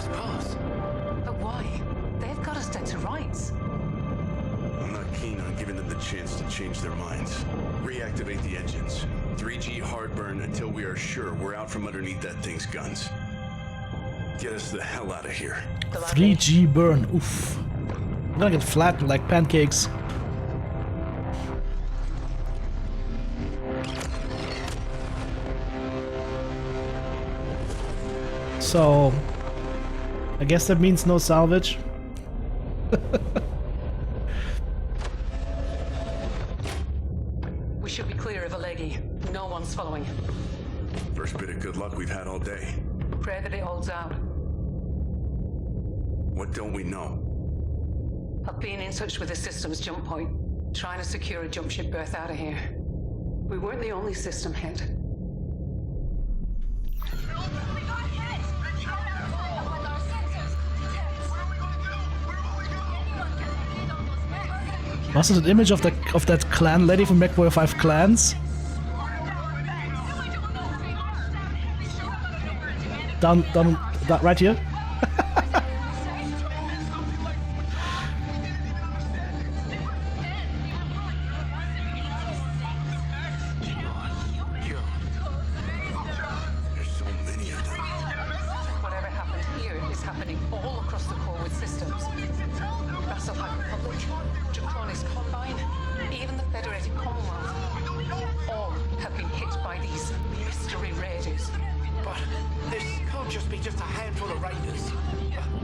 suppose. But why? They've got us dead to rights. I'm not keen on giving them the chance to change their minds. Reactivate the engines. 3G hard burn until we are sure we're out from underneath that thing's guns. Get us the hell out of here. 3G burn. Oof. I'm gonna get flattened like pancakes. So, I guess that means no salvage. We should be clear of Alegi. No one's following. First bit of good luck we've had all day. Pray that it holds out. What don't we know? I've been in touch with the system's jump point, trying to secure a jump ship berth out of here. We weren't the only system hit. Was it an image of that clan lady from Mechwarrior 5 Clans? Down, that right here. There's so many of them. Whatever happened here is happening all across the Corwood systems. Vassalhack Republic, Draconis Combine, even the Federated Commonwealth. All have been hit by these mystery raiders. But this can't just be just a handful of raiders.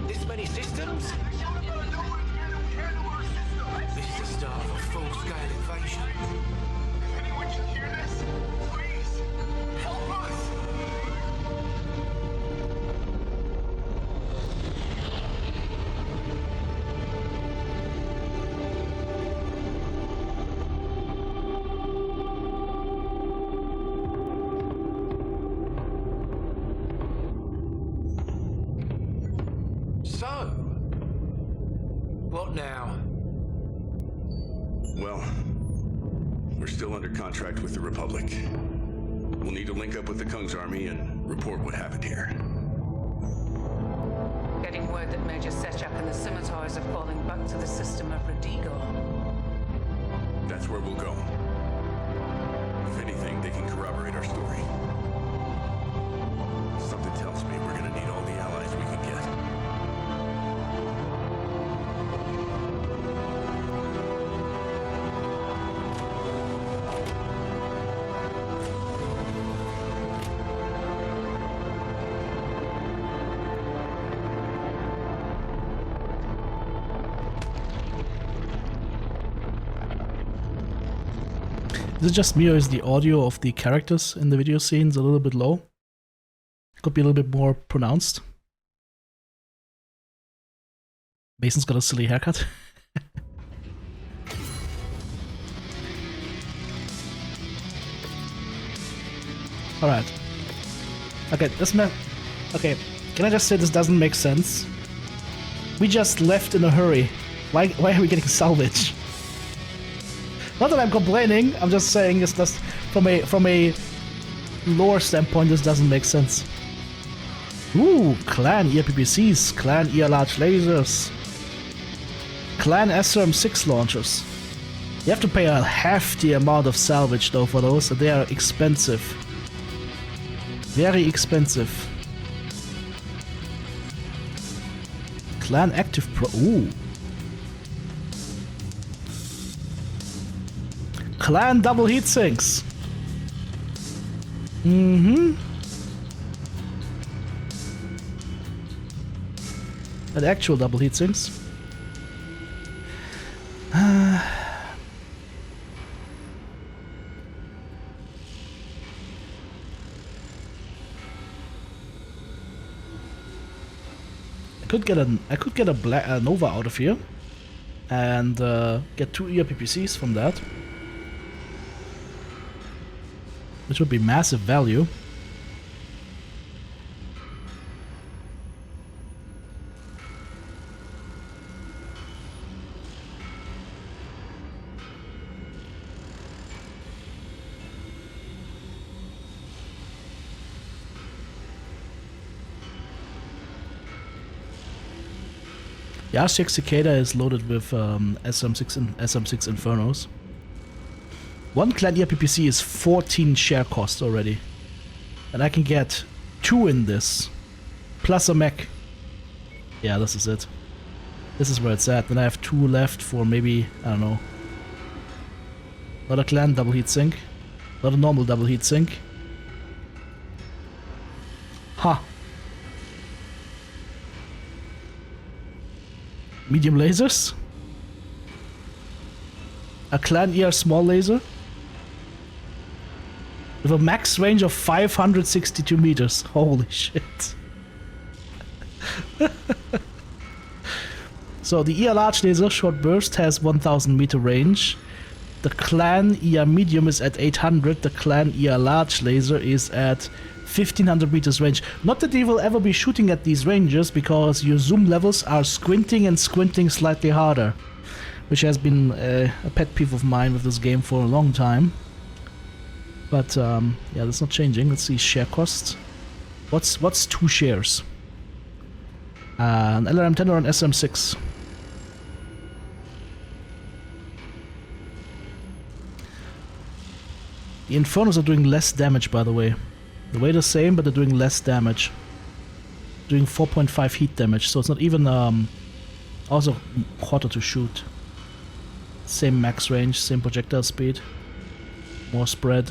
This many systems? This is the start of a full-scale invasion. Anyone can hear this? Please, help us! So, what now? Well, we're still under contract with the Republic. We'll need to link up with the Kung's army and report what happened here. Getting word that Major Sechak and the Scimitars are falling back to the system of Radigo. That's where we'll go. If anything, they can corroborate our story. Something tells me we're gonna need all the allies we can get. Is it just me or is the audio of the characters in the video scenes a little bit low? Could be a little bit more pronounced. Mason's got a silly haircut. Alright. Okay, okay, can I just say this doesn't make sense? We just left in a hurry. Why are we getting salvage? Not that I'm complaining, I'm just saying it's just from a lore standpoint this doesn't make sense. Ooh, Clan ERPPCs, Clan ER large lasers, Clan SRM6 launchers. You have to pay a hefty amount of salvage though for those, and they are expensive. Very expensive. Clan Active Pro. Ooh. Clan double heatsinks. Mm-hmm. And actual double heatsinks. I could get a Nova out of here, and get 2 ERPPCs from that, which would be massive value. The R6 Cicada is loaded with SM6 and SM6 Infernos. One clan ERPPC is 14 share cost already. And I can get 2 in this. Plus a mech. Yeah, this is it. This is where it's at. Then I have 2 left for maybe, I don't know. Not a clan double heatsink. Not a normal double heatsink. Ha! Medium lasers? A clan ER small laser? With a max range of 562 meters. Holy shit. So the ER large laser short burst has 1000 meter range. The clan ER medium is at 800. The clan ER large laser is at 1500 meters range. Not that they will ever be shooting at these ranges, because your zoom levels are squinting and squinting slightly harder. Which has been a pet peeve of mine with this game for a long time. But yeah, that's not changing. Let's see, share cost. What's 2 shares? An LRM-10 or an SM-6? The Infernos are doing less damage, by the way. The weight is the same, but they're doing less damage. Doing 4.5 heat damage, so it's not even also hotter to shoot. Same max range, same projectile speed. More spread.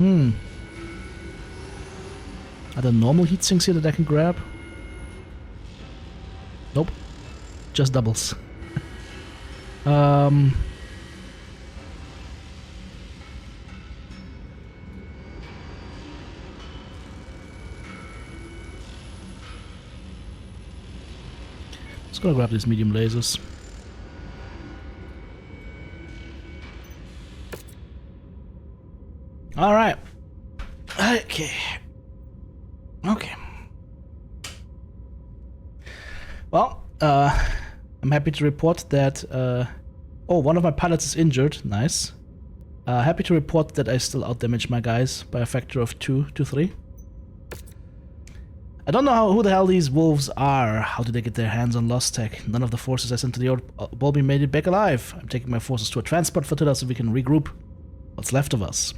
Are there normal heatsinks here that I can grab? Nope. Just doubles. Just gonna grab these medium lasers. Alright. Okay. Okay. Well, I'm happy to report that, oh, one of my pilots is injured. Nice. Happy to report that I still outdamaged my guys by a factor of 2 to 3. I don't know who the hell these wolves are. How did they get their hands on lost tech? None of the forces I sent to the old Bulby made it back alive. I'm taking my forces to a transport flotilla so we can regroup what's left of us.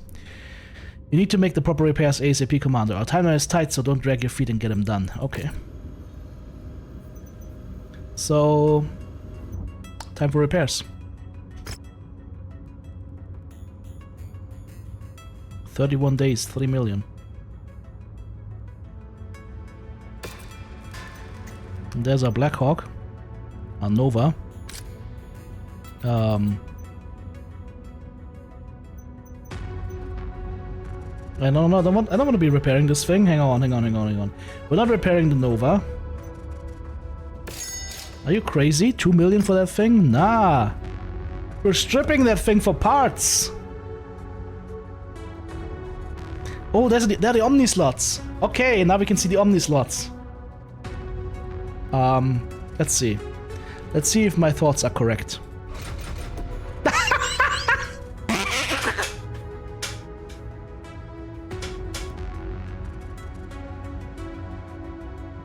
You need to make the proper repairs ASAP, Commander. Our timeline is tight, so don't drag your feet and get them done. Okay. So, time for repairs. 31 days, 3 million. And there's our Black Hawk, our Nova. I don't want to be repairing this thing. Hang on. We're not repairing the Nova. Are you crazy? 2 million for that thing? Nah. We're stripping that thing for parts. Oh, they're the Omni slots. Okay, now we can see the Omni slots. Let's see. Let's see if my thoughts are correct.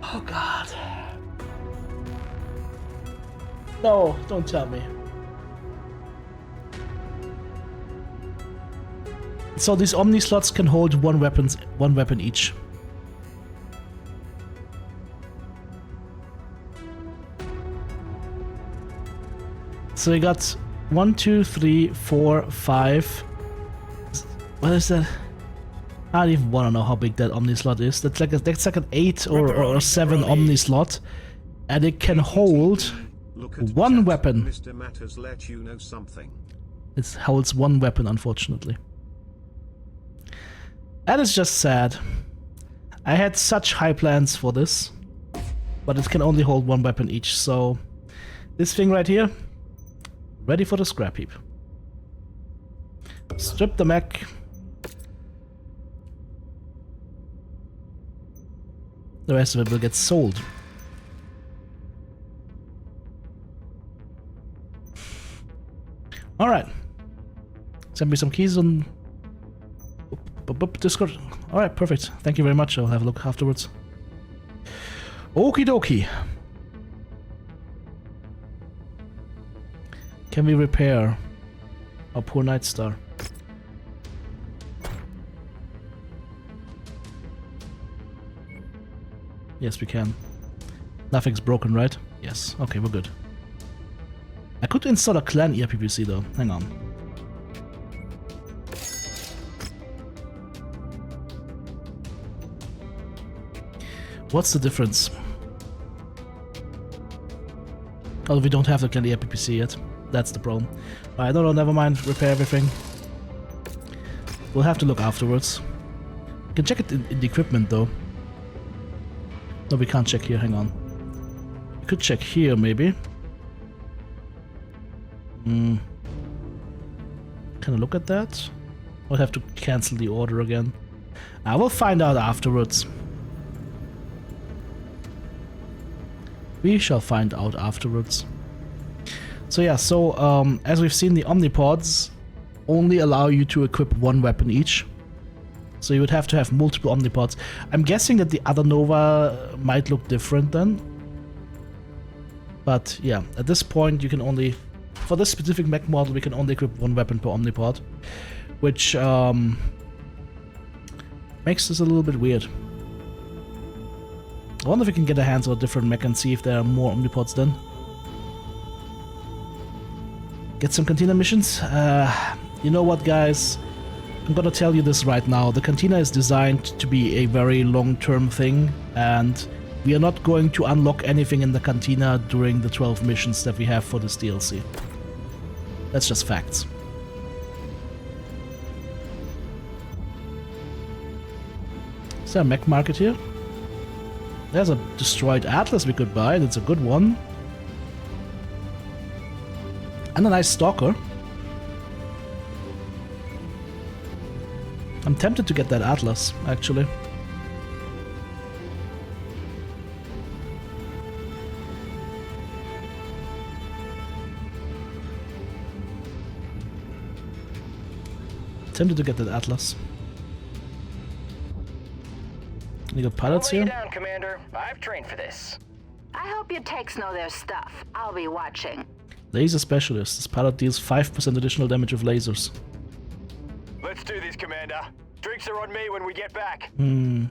Oh God. No, don't tell me. So these Omni slots can hold one weapon each. So we got 1, 2, 3, 4, 5. What is that? I don't even want to know how big that Omni slot is. That's like an 8 or 7 Omni slot, and it can hold one weapon. Mr. Matt has let you know something. It holds one weapon, unfortunately. That is just sad. I had such high plans for this, but it can only hold one weapon each. So this thing right here, ready for the scrap heap. Strip the mech. The rest of it will get sold. Alright. Send me some keys on Discord. Alright, perfect. Thank you very much. I'll have a look afterwards. Okie dokie. Can we repair our poor Night Star? Yes, we can. Nothing's broken, right? Yes. Okay, we're good. I could install a clan ERPPC though. Hang on. What's the difference? Oh, we don't have the clan ERPPC yet. That's the problem. Alright, no, never mind. Repair everything. We'll have to look afterwards. We can check it in the equipment though. No, we can't check here. Hang on. We could check here maybe. Can I look at that? I'll have to cancel the order again. I will find out afterwards. We shall find out afterwards. So yeah, as we've seen, the Omnipods only allow you to equip one weapon each. So you would have to have multiple Omnipods. I'm guessing that the other Nova might look different then. But yeah, at this point you can only... For this specific mech model, we can only equip one weapon per Omnipod, which makes this a little bit weird. I wonder if we can get our hands on a different mech and see if there are more Omnipods then. Get some Cantina missions? You know what, guys? I'm gonna tell you this right now. The Cantina is designed to be a very long-term thing, and we are not going to unlock anything in the Cantina during the 12 missions that we have for this DLC. That's just facts. Is there a mech market here? There's a destroyed Atlas we could buy. That's a good one. And a nice Stalker. I'm tempted to get that Atlas, actually. Tempted to get that Atlas. You got pilots here? Down, Commander. I've trained for this. I hope your techs know their stuff. I'll be watching. Laser Specialist. This pilot deals 5% additional damage with lasers. Let's do this, Commander. Drinks are on me when we get back. And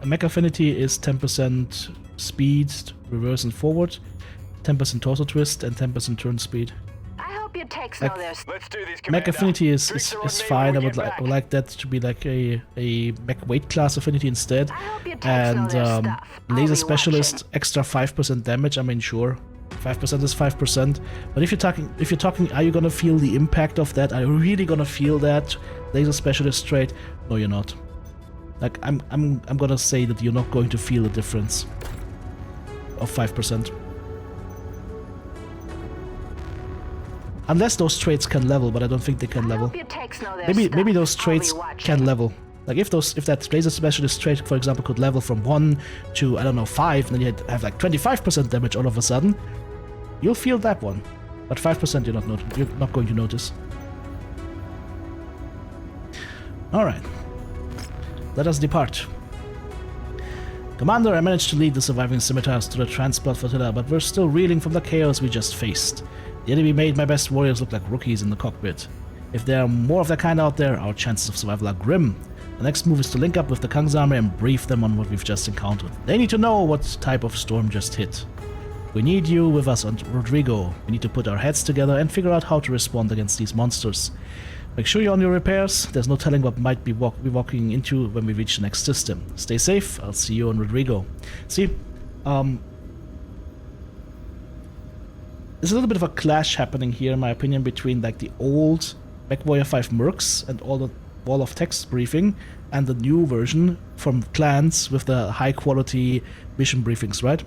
Mech Affinity is 10% speed, reverse and forward, 10% torso twist, and 10% turn speed. I hope your techs know their stuff. Let's do this, Commander. Mech Affinity is fine. I would like that to be like a Mech weight class affinity instead. And Laser Specialist extra 5% damage. I mean, sure, 5% is 5%. But if you're talking, are you gonna feel the impact of that? Are you really gonna feel that Laser Specialist trait? No, you're not. Like I'm gonna say that you're not going to feel the difference of 5%. Unless those traits can level, but I don't think they can level. Maybe those traits can level. Like if that Laser Specialist trait, for example, could level from 1 to, I don't know, 5, and then you have like 25% damage all of a sudden, you'll feel that one. But 5% you're not going to notice. Alright. Let us depart. Commander, I managed to lead the surviving scimitars to the transport flotilla, but we're still reeling from the chaos we just faced. The enemy made my best warriors look like rookies in the cockpit. If there are more of that kind out there, our chances of survival are grim. The next move is to link up with the Kang's army and brief them on what we've just encountered. They need to know what type of storm just hit. We need you with us, Rodrigo. We need to put our heads together and figure out how to respond against these monsters. Make sure you're on your repairs. There's no telling what might be walking into when we reach the next system. Stay safe. I'll see you on Rodrigo. See, there's a little bit of a clash happening here, in my opinion, between like the old Mechwarrior 5 mercs and all the wall of text briefing and the new version from clans with the high quality mission briefings, right?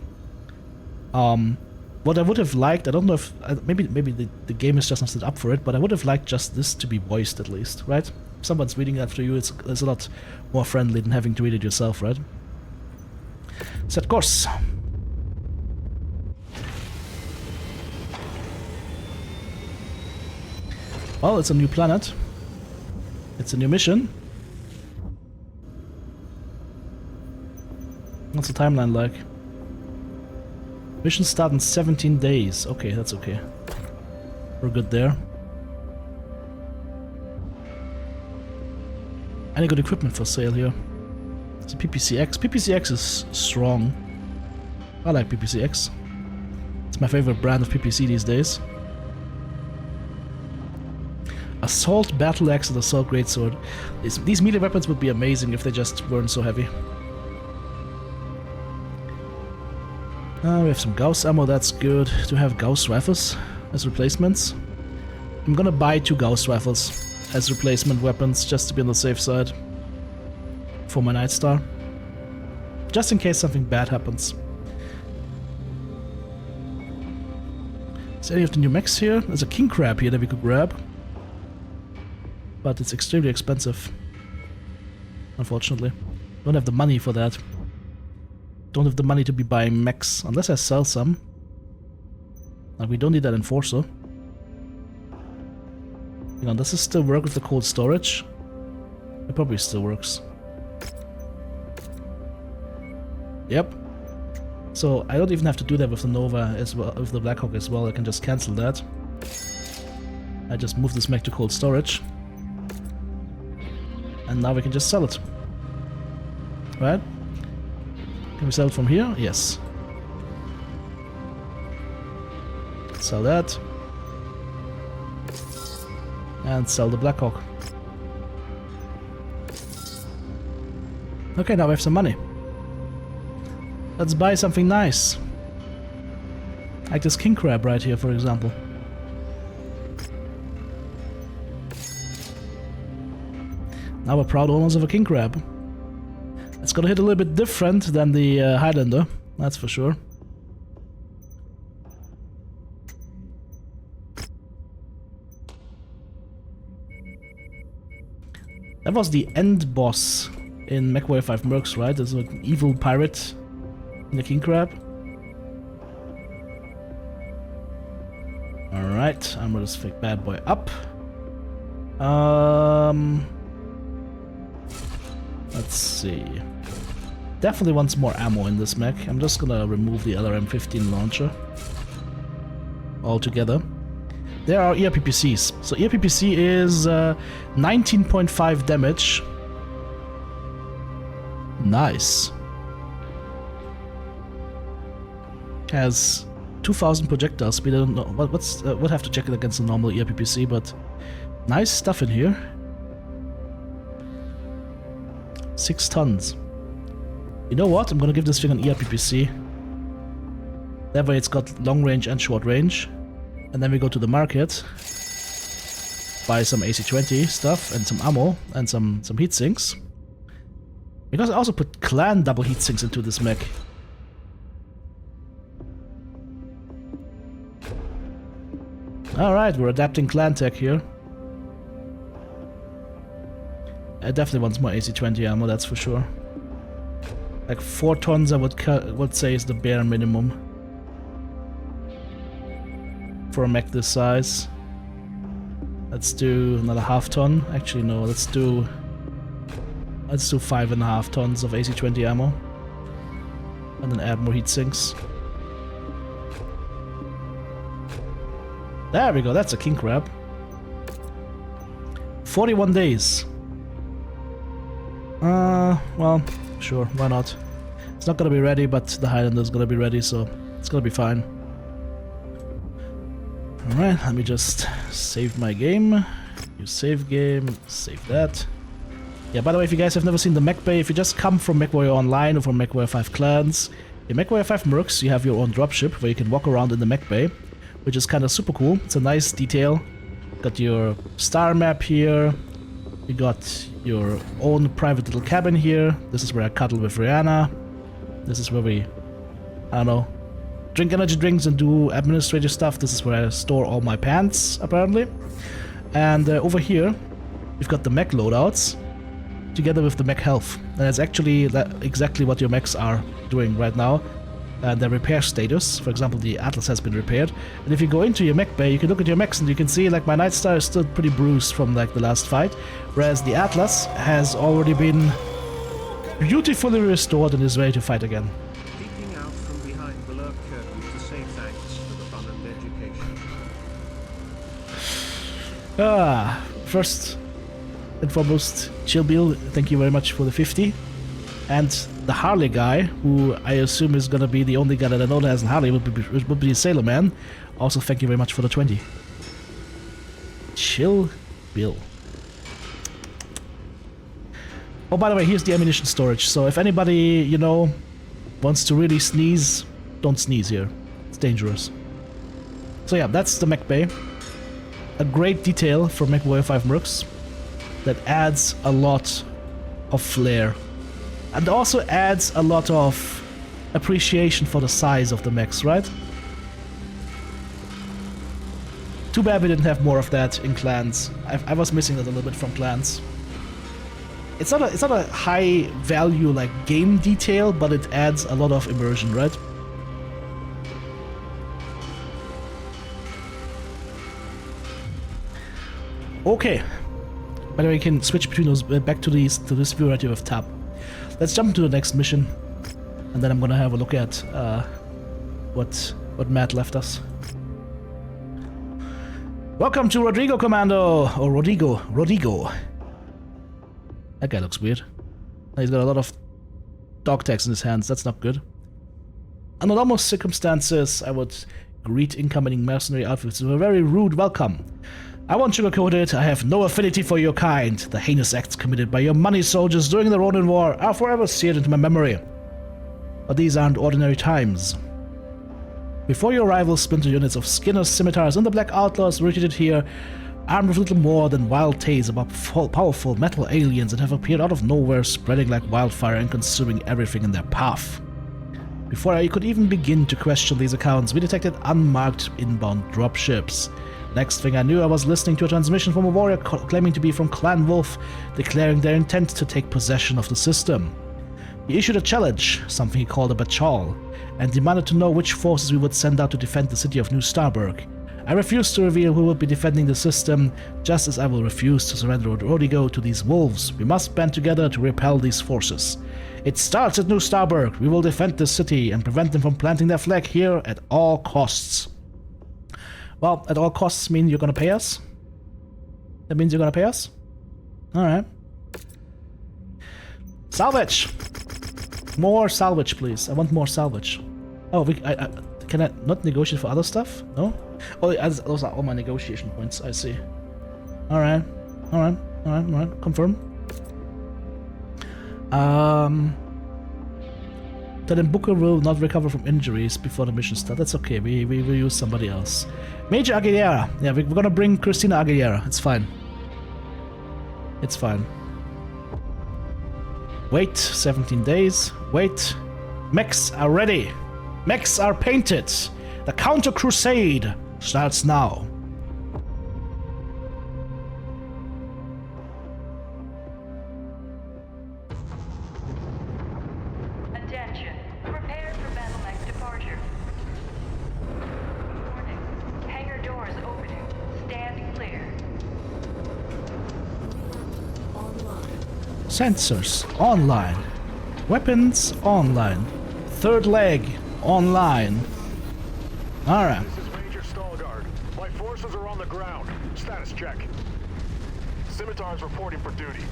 What I would have liked, I don't know if maybe the game is just not set up for it, but I would have liked just this to be voiced at least, right? If someone's reading it after you, it's a lot more friendly than having to read it yourself, right? Set course. Well, it's a new planet. It's a new mission. What's the timeline like? Mission start in 17 days. Okay, that's okay. We're good there. Any good equipment for sale here? It's a PPCX. PPCX is strong. I like PPCX. It's my favorite brand of PPC these days. Assault Battle Axe and Assault Greatsword. These melee weapons would be amazing if they just weren't so heavy. We have some Gauss ammo, that's good. To have Gauss rifles as replacements. I'm gonna buy 2 Gauss rifles as replacement weapons just to be on the safe side for my Nightstar. Just in case something bad happens. Is there any of the new mechs here? There's a king crab here that we could grab. But it's extremely expensive. Unfortunately. Don't have the money for that. Don't have the money to be buying mechs. Unless I sell some. And we don't need that enforcer. Hang on, does this still work with the cold storage? It probably still works. Yep. So I don't even have to do that with the Nova as well, with the Blackhawk as well. I can just cancel that. I just move this mech to cold storage. And now we can just sell it. Right? Can we sell it from here? Yes. Sell that. And sell the Blackhawk. Okay, now we have some money. Let's buy something nice. Like this king crab right here, for example. Now we're proud owners of a king crab. It's gonna hit a little bit different than the Highlander, that's for sure. That was the end boss in Mechwarrior 5 Mercs, right? There's an evil pirate in the king crab. Alright, I'm gonna just pick bad boy up. Let's see. Definitely wants more ammo in this mech. I'm just gonna remove the LRM-15 launcher altogether. There are ERPPCs. So ERPPC is 19.5 damage. Nice. Has 2000 projectile speed. I don't know we'll have to check it against the normal ERPPC, but nice stuff in here. 6 tons. You know what? I'm gonna give this thing an ERPPC. That way it's got long range and short range. And then we go to the market, buy some AC-20 stuff and some ammo and some heat sinks. Because I also put clan double heat sinks into this mech. Alright, we're adapting clan tech here. I definitely want more AC-20 ammo, that's for sure. Like 4 tons I would say is the bare minimum for a mech this size. Let's do another half ton. Actually no, let's do 5.5 tons of AC-20 ammo. And then add more heat sinks. There we go, that's a king crab. 41 days. Well, sure, why not? It's not gonna be ready, but the Highlander's gonna be ready, so it's gonna be fine. Alright, let me just save my game. Use save game, save that. Yeah, by the way, if you guys have never seen the mech bay, if you just come from Mechwarrior Online or from Mechwarrior 5 Clans, in Mechwarrior 5 Mercs you have your own dropship where you can walk around in the mech bay, which is kind of super cool. It's a nice detail. Got your star map here. You got your own private little cabin here. This is where I cuddle with Rihanna. This is where we, I don't know, drink energy drinks and do administrative stuff. This is where I store all my pants, apparently. And over here, we've got the mech loadouts, together with the mech health. And that's actually exactly what your mechs are doing right now. Their repair status. For example, the Atlas has been repaired. And if you go into your mech bay, you can look at your mechs and you can see like my Nightstar is still pretty bruised from like the last fight. Whereas the Atlas has already been beautifully restored and is ready to fight again. Peeking out from behind the lurk curtain to say thanks for the fun and education. First and foremost, Chill Bill, thank you very much for the 50. And the Harley guy, who I assume is gonna be the only guy that I know that has a Harley, would be Sailor Man. Also, thank you very much for the 20. Chill Bill. Oh, by the way, here's the ammunition storage. So if anybody, you know, wants to really sneeze, don't sneeze here. It's dangerous. So yeah, that's the mech bay. A great detail for Mechwarrior 5 mercs that adds a lot of flair. And also adds a lot of appreciation for the size of the mechs, right? Too bad we didn't have more of that in Clans. I was missing that a little bit from Clans. It's not a high value like game detail, but it adds a lot of immersion, right? Okay. By the way, you can switch between those back to this view right here with tab. Let's jump into the next mission, and then I'm gonna have a look at what Matt left us. Welcome to Rodrigo Commando, or Rodrigo. That guy looks weird. He's got a lot of dog tags in his hands. That's not good. Under normal circumstances, I would greet incoming mercenary outfits with a very rude welcome. I won't sugarcoat it, I have no affinity for your kind. The heinous acts committed by your money soldiers during the Ronin War are forever seared into my memory. But these aren't ordinary times. Before your arrival, splinter units of skinners, scimitars, and the Black Outlaws retreated here, armed with little more than wild tales about powerful metal aliens that have appeared out of nowhere, spreading like wildfire and consuming everything in their path. Before I could even begin to question these accounts, we detected unmarked inbound dropships. Next thing I knew, I was listening to a transmission from a warrior claiming to be from Clan Wolf, declaring their intent to take possession of the system. He issued a challenge, something he called a bachal, and demanded to know which forces we would send out to defend the city of New Starburg. I refused to reveal who would be defending the system, just as I will refuse to surrender Rodrigo to these wolves. We must band together to repel these forces. It starts at New Starburg. We will defend the city and prevent them from planting their flag here at all costs. Well, at all costs mean you're gonna pay us? That means you're gonna pay us? Alright. Salvage! More salvage, please. I want more salvage. Oh, can I not negotiate for other stuff? No? Oh, those are all my negotiation points, I see. Alright. Confirm. Then Booker will not recover from injuries before the mission starts. That's okay, we will use somebody else. Major Aguilera. Yeah, we're gonna bring Christina Aguilera. It's fine. It's fine. Wait, 17 days. Wait. Mechs are ready. Mechs are painted. The counter crusade starts now. Attention. Prepare for battle mech departure. Warning. Hangar doors opening. Stand clear. Sensors online. Weapons online. Third leg online. Alright. This is Major Stalgard. My forces are on the ground. Status check. Scimitars reporting for duty.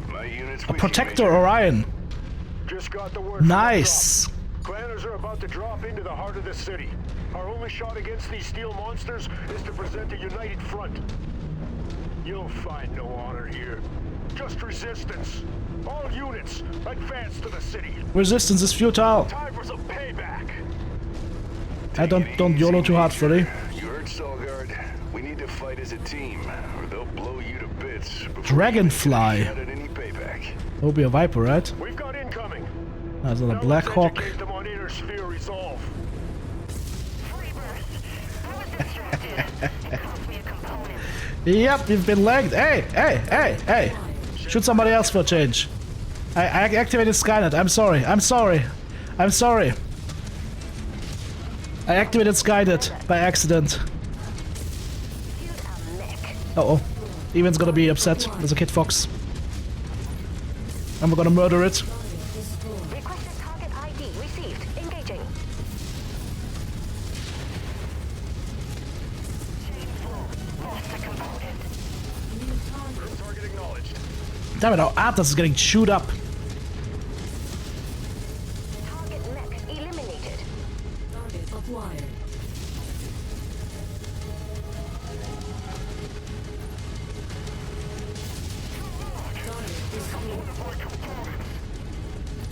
My units A Protector Orion. Just got the word. Nice. Clanners are about to drop into the heart of the city. Our only shot against these steel monsters is to present a united front. You'll find no honor here. Just resistance. All units, advance to the city. Resistance is futile. Time for some payback. I don't YOLO too hard, Freddy. You heard Stalgard. We need to fight as a team, or they'll blow you to bits. Dragonfly. Any payback. That'll be a Viper, right? We've got incoming. There's another Now Black let's Hawk. educate them on inner sphere resolve. I was distracted. It cost me a component. Yep, you've been lagged. Hey! Shoot somebody else for a change. I activated Skynet. I'm sorry. I activated Skynet by accident. Uh oh. Evan's gonna be upset. There's a Kid Fox. And we're gonna murder it. Requested target ID received. Engaging. Lost a component. Target acknowledged. Damn it, our Atlas is getting chewed up. Target mech eliminated. Target acquired.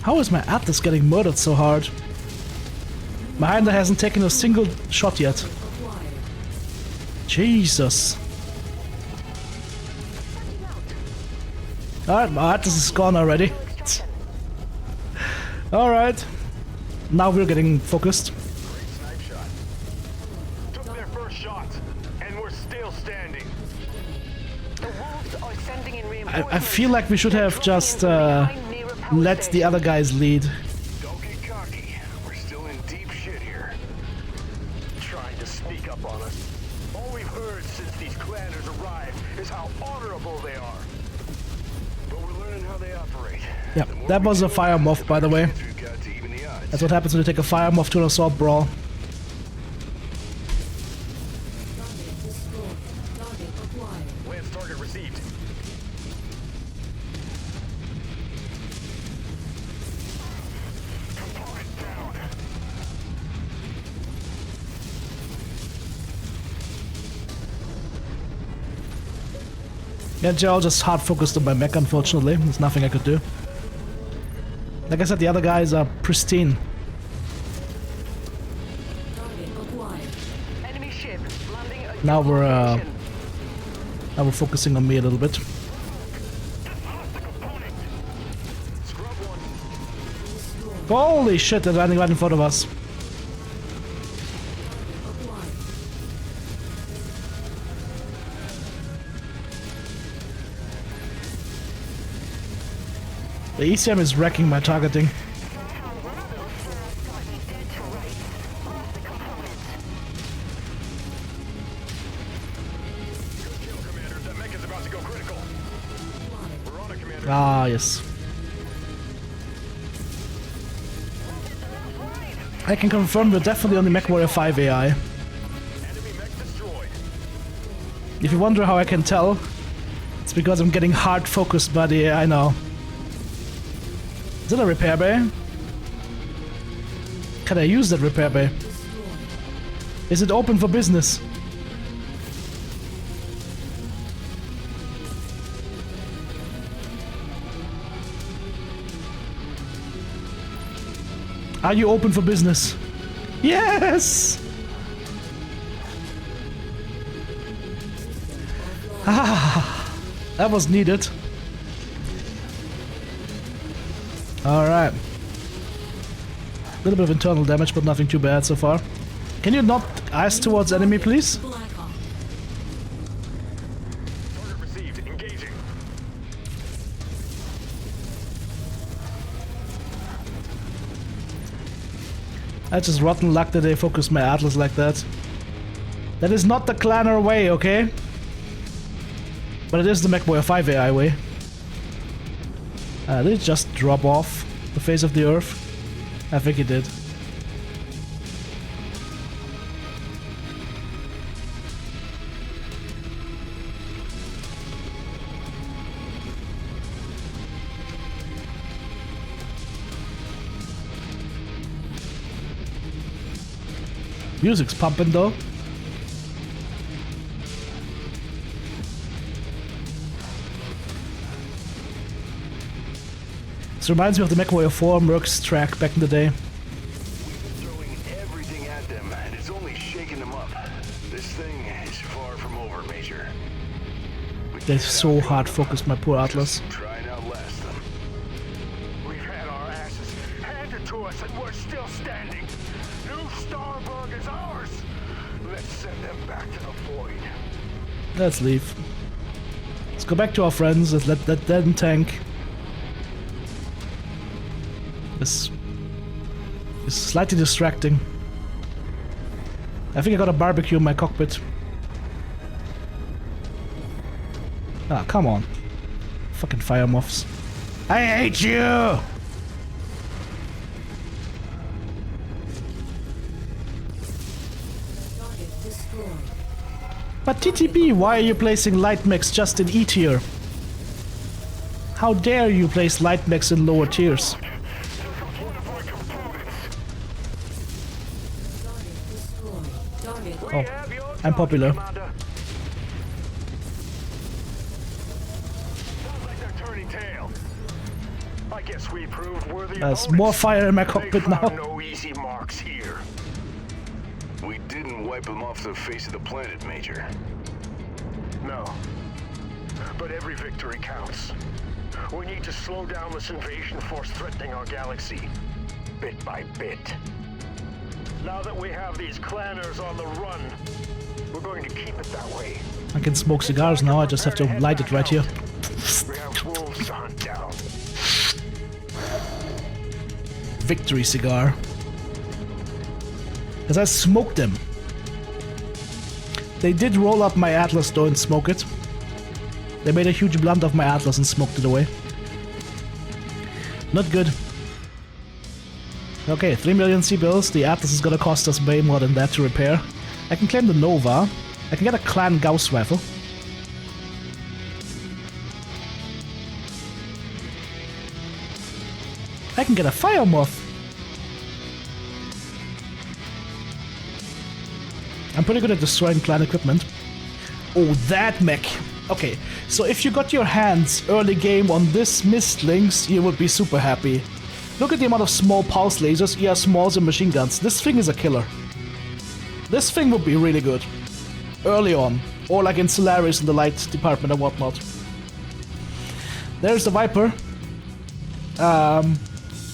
How is my Atlas getting murdered so hard? My Hinder hasn't taken a single shot yet. Jesus. Alright, my Atlas is gone already. Alright. Now we're getting focused. Great snipe shot. Took their first shot, and we're still standing. The wolves are sending in reinforcements. I feel like we should have just let the other guys lead. Don't get cocky. We're still in deep shit here. Trying to sneak up on us. All we've heard since these clanners arrived is how honorable they are. But we're learning how they operate. Yeah, that was a fire moth, by the way. We've got to even the odds. That's what happens when you take a fire moth to an assault brawl. Target destroyed. Target acquired. Lance target received. Component down. Yeah, Joe just hard focused on my mech, unfortunately. There's nothing I could do. Like I said, the other guys are pristine. Target acquired. Enemy ship landing at Now your we're location. now we're focusing on me a little bit. Scrub one. Holy shit, they're landing right in front of us. Acquired. The ECM is wrecking my targeting. Kill, Commander. That mech is about to go critical. We're on it, Commander. Ah, yes. I can confirm we're definitely on the Mechwarrior 5 AI. Enemy mech destroyed. If you wonder how I can tell, it's because I'm getting hard focused by the AI now. Is it a repair bay? Can I use that repair bay? Is it open for business? Are you open for business? Yes! Ah, that was needed. Alright. A little bit of internal damage, but nothing too bad so far. Can you not ice towards enemy, please? Black Hawk. Target received. Engaging. That's just rotten luck that they focused my Atlas like that. That is not the Clanner way, okay? But it is the Mechwarrior 5 AI way. Did it just drop off the face of the earth? I think it did. Music's pumping though. This reminds me of the Mechwarrior 4 Mercs track back in the day. We've been throwing everything at them, and it's only shaking them up. This thing is far from over, Major. They so hard focused my poor Atlas. Try and outlast them. We've had our asses handed to us, and we're still standing. New Starburg is ours. Let's send them back to the void. Let's leave. Let's go back to our friends. Let's let them tank. This is slightly distracting. I think I got a barbecue in my cockpit. Ah, come on. Fucking fire moths. I hate you! Target destroyed. But TTB, why are you placing light mechs just in E tier? How dare you place light mechs in lower tiers? Target destroyed. Target. Oh, I'm popular. Sounds like they're turning tail. I guess we proved worthy There's opponents. more fire in my They cockpit found now. no easy marks here. We didn't wipe them off the face of the planet, Major. No. But every victory counts. We need to slow down this invasion force threatening our galaxy, bit by bit. Now that we have these clanners on the run, we're going to keep it that way. I can smoke cigars now, I just have to light it right here. We have wolves to hunt down. Victory cigar. Because I smoked them. They did roll up my Atlas though and smoke it. They made a huge blunt of my Atlas and smoked it away. Not good. Okay, 3 million C-bills. The Atlas is gonna cost us way more than that to repair. I can claim the Nova. I can get a Clan Gauss rifle. I can get a Fire Moth. I'm pretty good at destroying clan equipment. Oh, that mech. Okay, so if you got your hands early game on this Mistlings, you would be super happy. Look at the amount of small pulse lasers, ER smalls and machine guns. This thing is a killer. This thing would be really good. Early on. Or like in Solaris in the light department and whatnot. There's the Viper.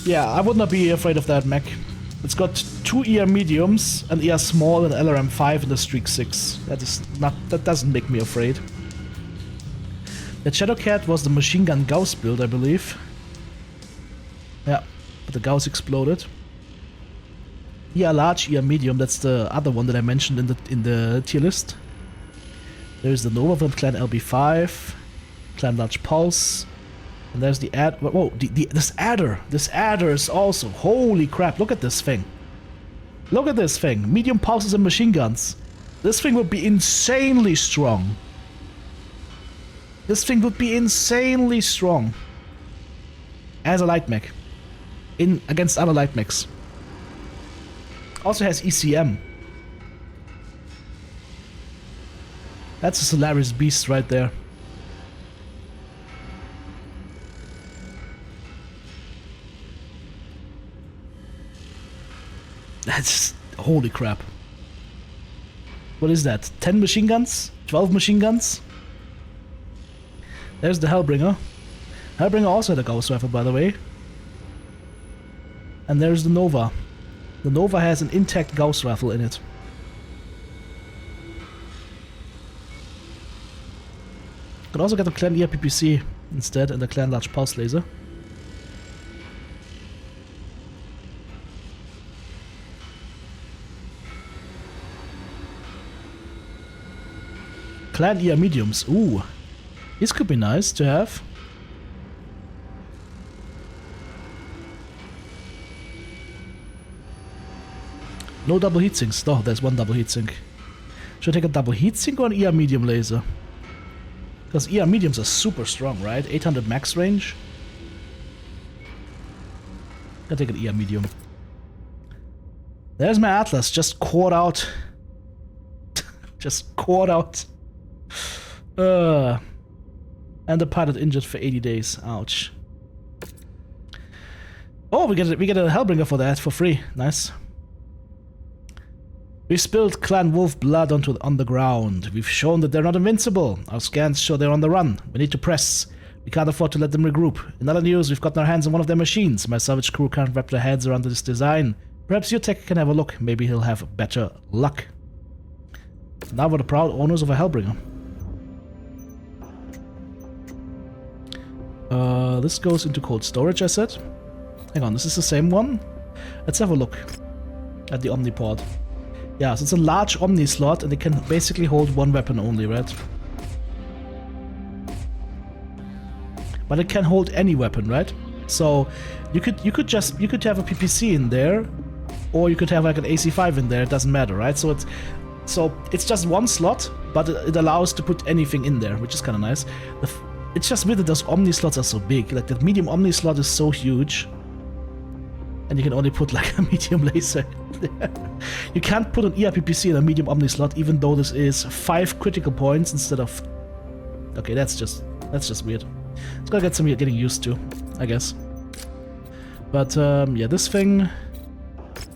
Yeah, I would not be afraid of that mech. It's got 2 ER mediums, an ER small, and LRM 5 and a Streak 6. That doesn't make me afraid. The Shadowcat was the machine gun Gauss build, I believe. Yeah, but the Gauss exploded. ER large, ER medium, that's the other one that I mentioned in the tier list. There's the Nova from Clan LB5, Clan Large Pulse, and there's the whoa, this adder. This adder is also, holy crap, look at this thing. Look at this thing, medium pulses and machine guns. This thing would be insanely strong. This thing would be insanely strong. As a light mech. Against other light mechs. Also has ECM. That's a Solaris beast right there. That's... holy crap. What is that? 10 machine guns? 12 machine guns? There's the Hellbringer. Hellbringer also had a Gauss rifle, by the way. And there's the Nova. The Nova has an intact Gauss rifle in it. Could also get a Clan ER PPC instead and a Clan Large Pulse Laser. Clan ER mediums. Ooh. This could be nice to have. No double heatsinks. No, there's one double heatsink. Should I take a double heatsink or an ER medium laser? Because ER mediums are super strong, right? 800 max range. I'll take an ER medium. There's my Atlas, just cored out. Just cored out. And the pilot injured for 80 days. Ouch. Oh, we get a Hellbringer for that for free. Nice. We spilled Clan Wolf blood on the ground. We've shown that they're not invincible. Our scans show they're on the run. We need to press. We can't afford to let them regroup. In other news, we've gotten our hands on one of their machines. My salvage crew can't wrap their heads around this design. Perhaps your tech can have a look. Maybe he'll have better luck. Now we're the proud owners of a Hellbringer. This goes into cold storage, I said. Hang on, this is the same one? Let's have a look at the Omnipod. Yeah, so it's a large Omni slot and it can basically hold one weapon only, right? but it can hold any weapon, right? So you could have a PPC in there, or you could have like an AC5 in there. It doesn't matter, right? So it's just one slot, but it allows to put anything in there, which is kind of nice. It's just weird that those Omni slots are so big. Like that medium Omni slot is so huge, and you can only put like a medium laser in there. You can't put an ERPPC in a medium Omni slot, even though this is 5 critical points instead of. Okay, that's just weird. It's gonna get some getting used to, I guess. But yeah, this thing.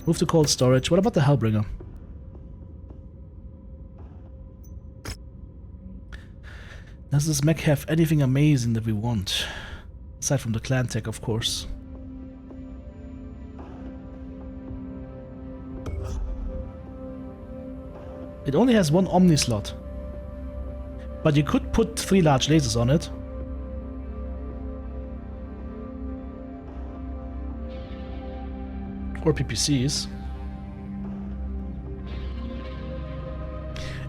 Move to cold storage. What about the Hellbringer? Does this mech have anything amazing that we want? Aside from the clan tech, of course. It only has 1 Omni slot. But you could put 3 large lasers on it. Or PPCs.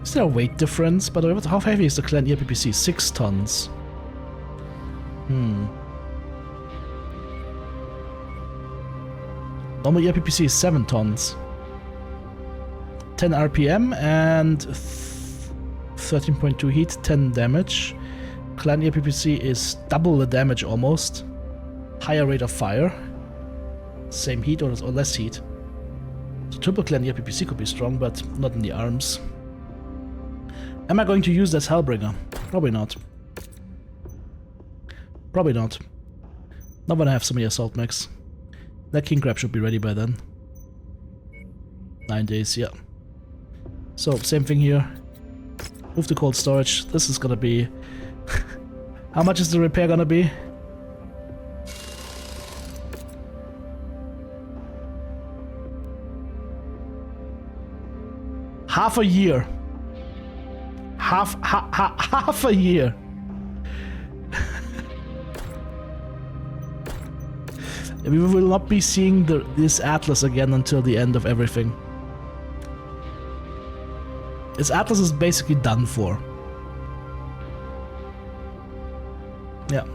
Is there a weight difference? By the way, how heavy is the clan ERPPC? 6 tons. Normal ERPPC is 7 tons. 10 RPM and 13.2 heat, 10 damage. Clan ERPPC is double the damage almost. Higher rate of fire. Same heat or less heat. So triple clan ERPPC could be strong, but not in the arms. Am I going to use this Hellbringer? Probably not. Probably not. Not when I have so many assault mechs. That king crab should be ready by then. 9 days, yeah. So, same thing here. Move to cold storage. This is gonna be... How much is the repair gonna be? Half a year. Half a year. We will not be seeing this Atlas again until the end of everything. This Atlas is basically done for. Yeah.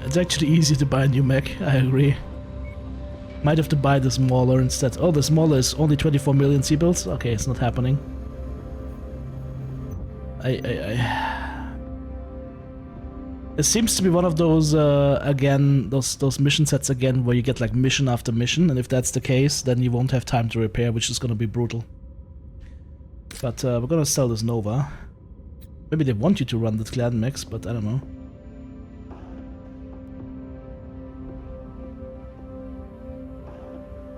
It's actually easy to buy a new mech, I agree. Might have to buy the smaller instead. Oh, the smaller is only 24 million C-builds? Okay, it's not happening. It seems to be one of those, again, those mission sets again, where you get like mission after mission, and if that's the case, then you won't have time to repair, which is gonna be brutal. But we're gonna sell this Nova. Maybe they want you to run the clan mechs, but I don't know.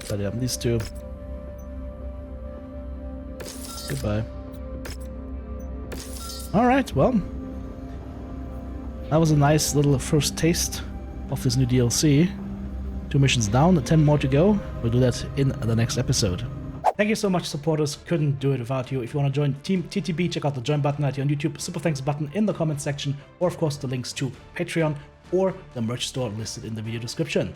But yeah, these two. Goodbye. Alright, well. That was a nice little first taste of this new DLC. 2 missions down, 10 more to go. We'll do that in the next episode. Thank you so much, supporters. Couldn't do it without you. If you want to join Team TTB, check out the join button right here on YouTube, super thanks button in the comment section, or of course the links to Patreon or the merch store listed in the video description.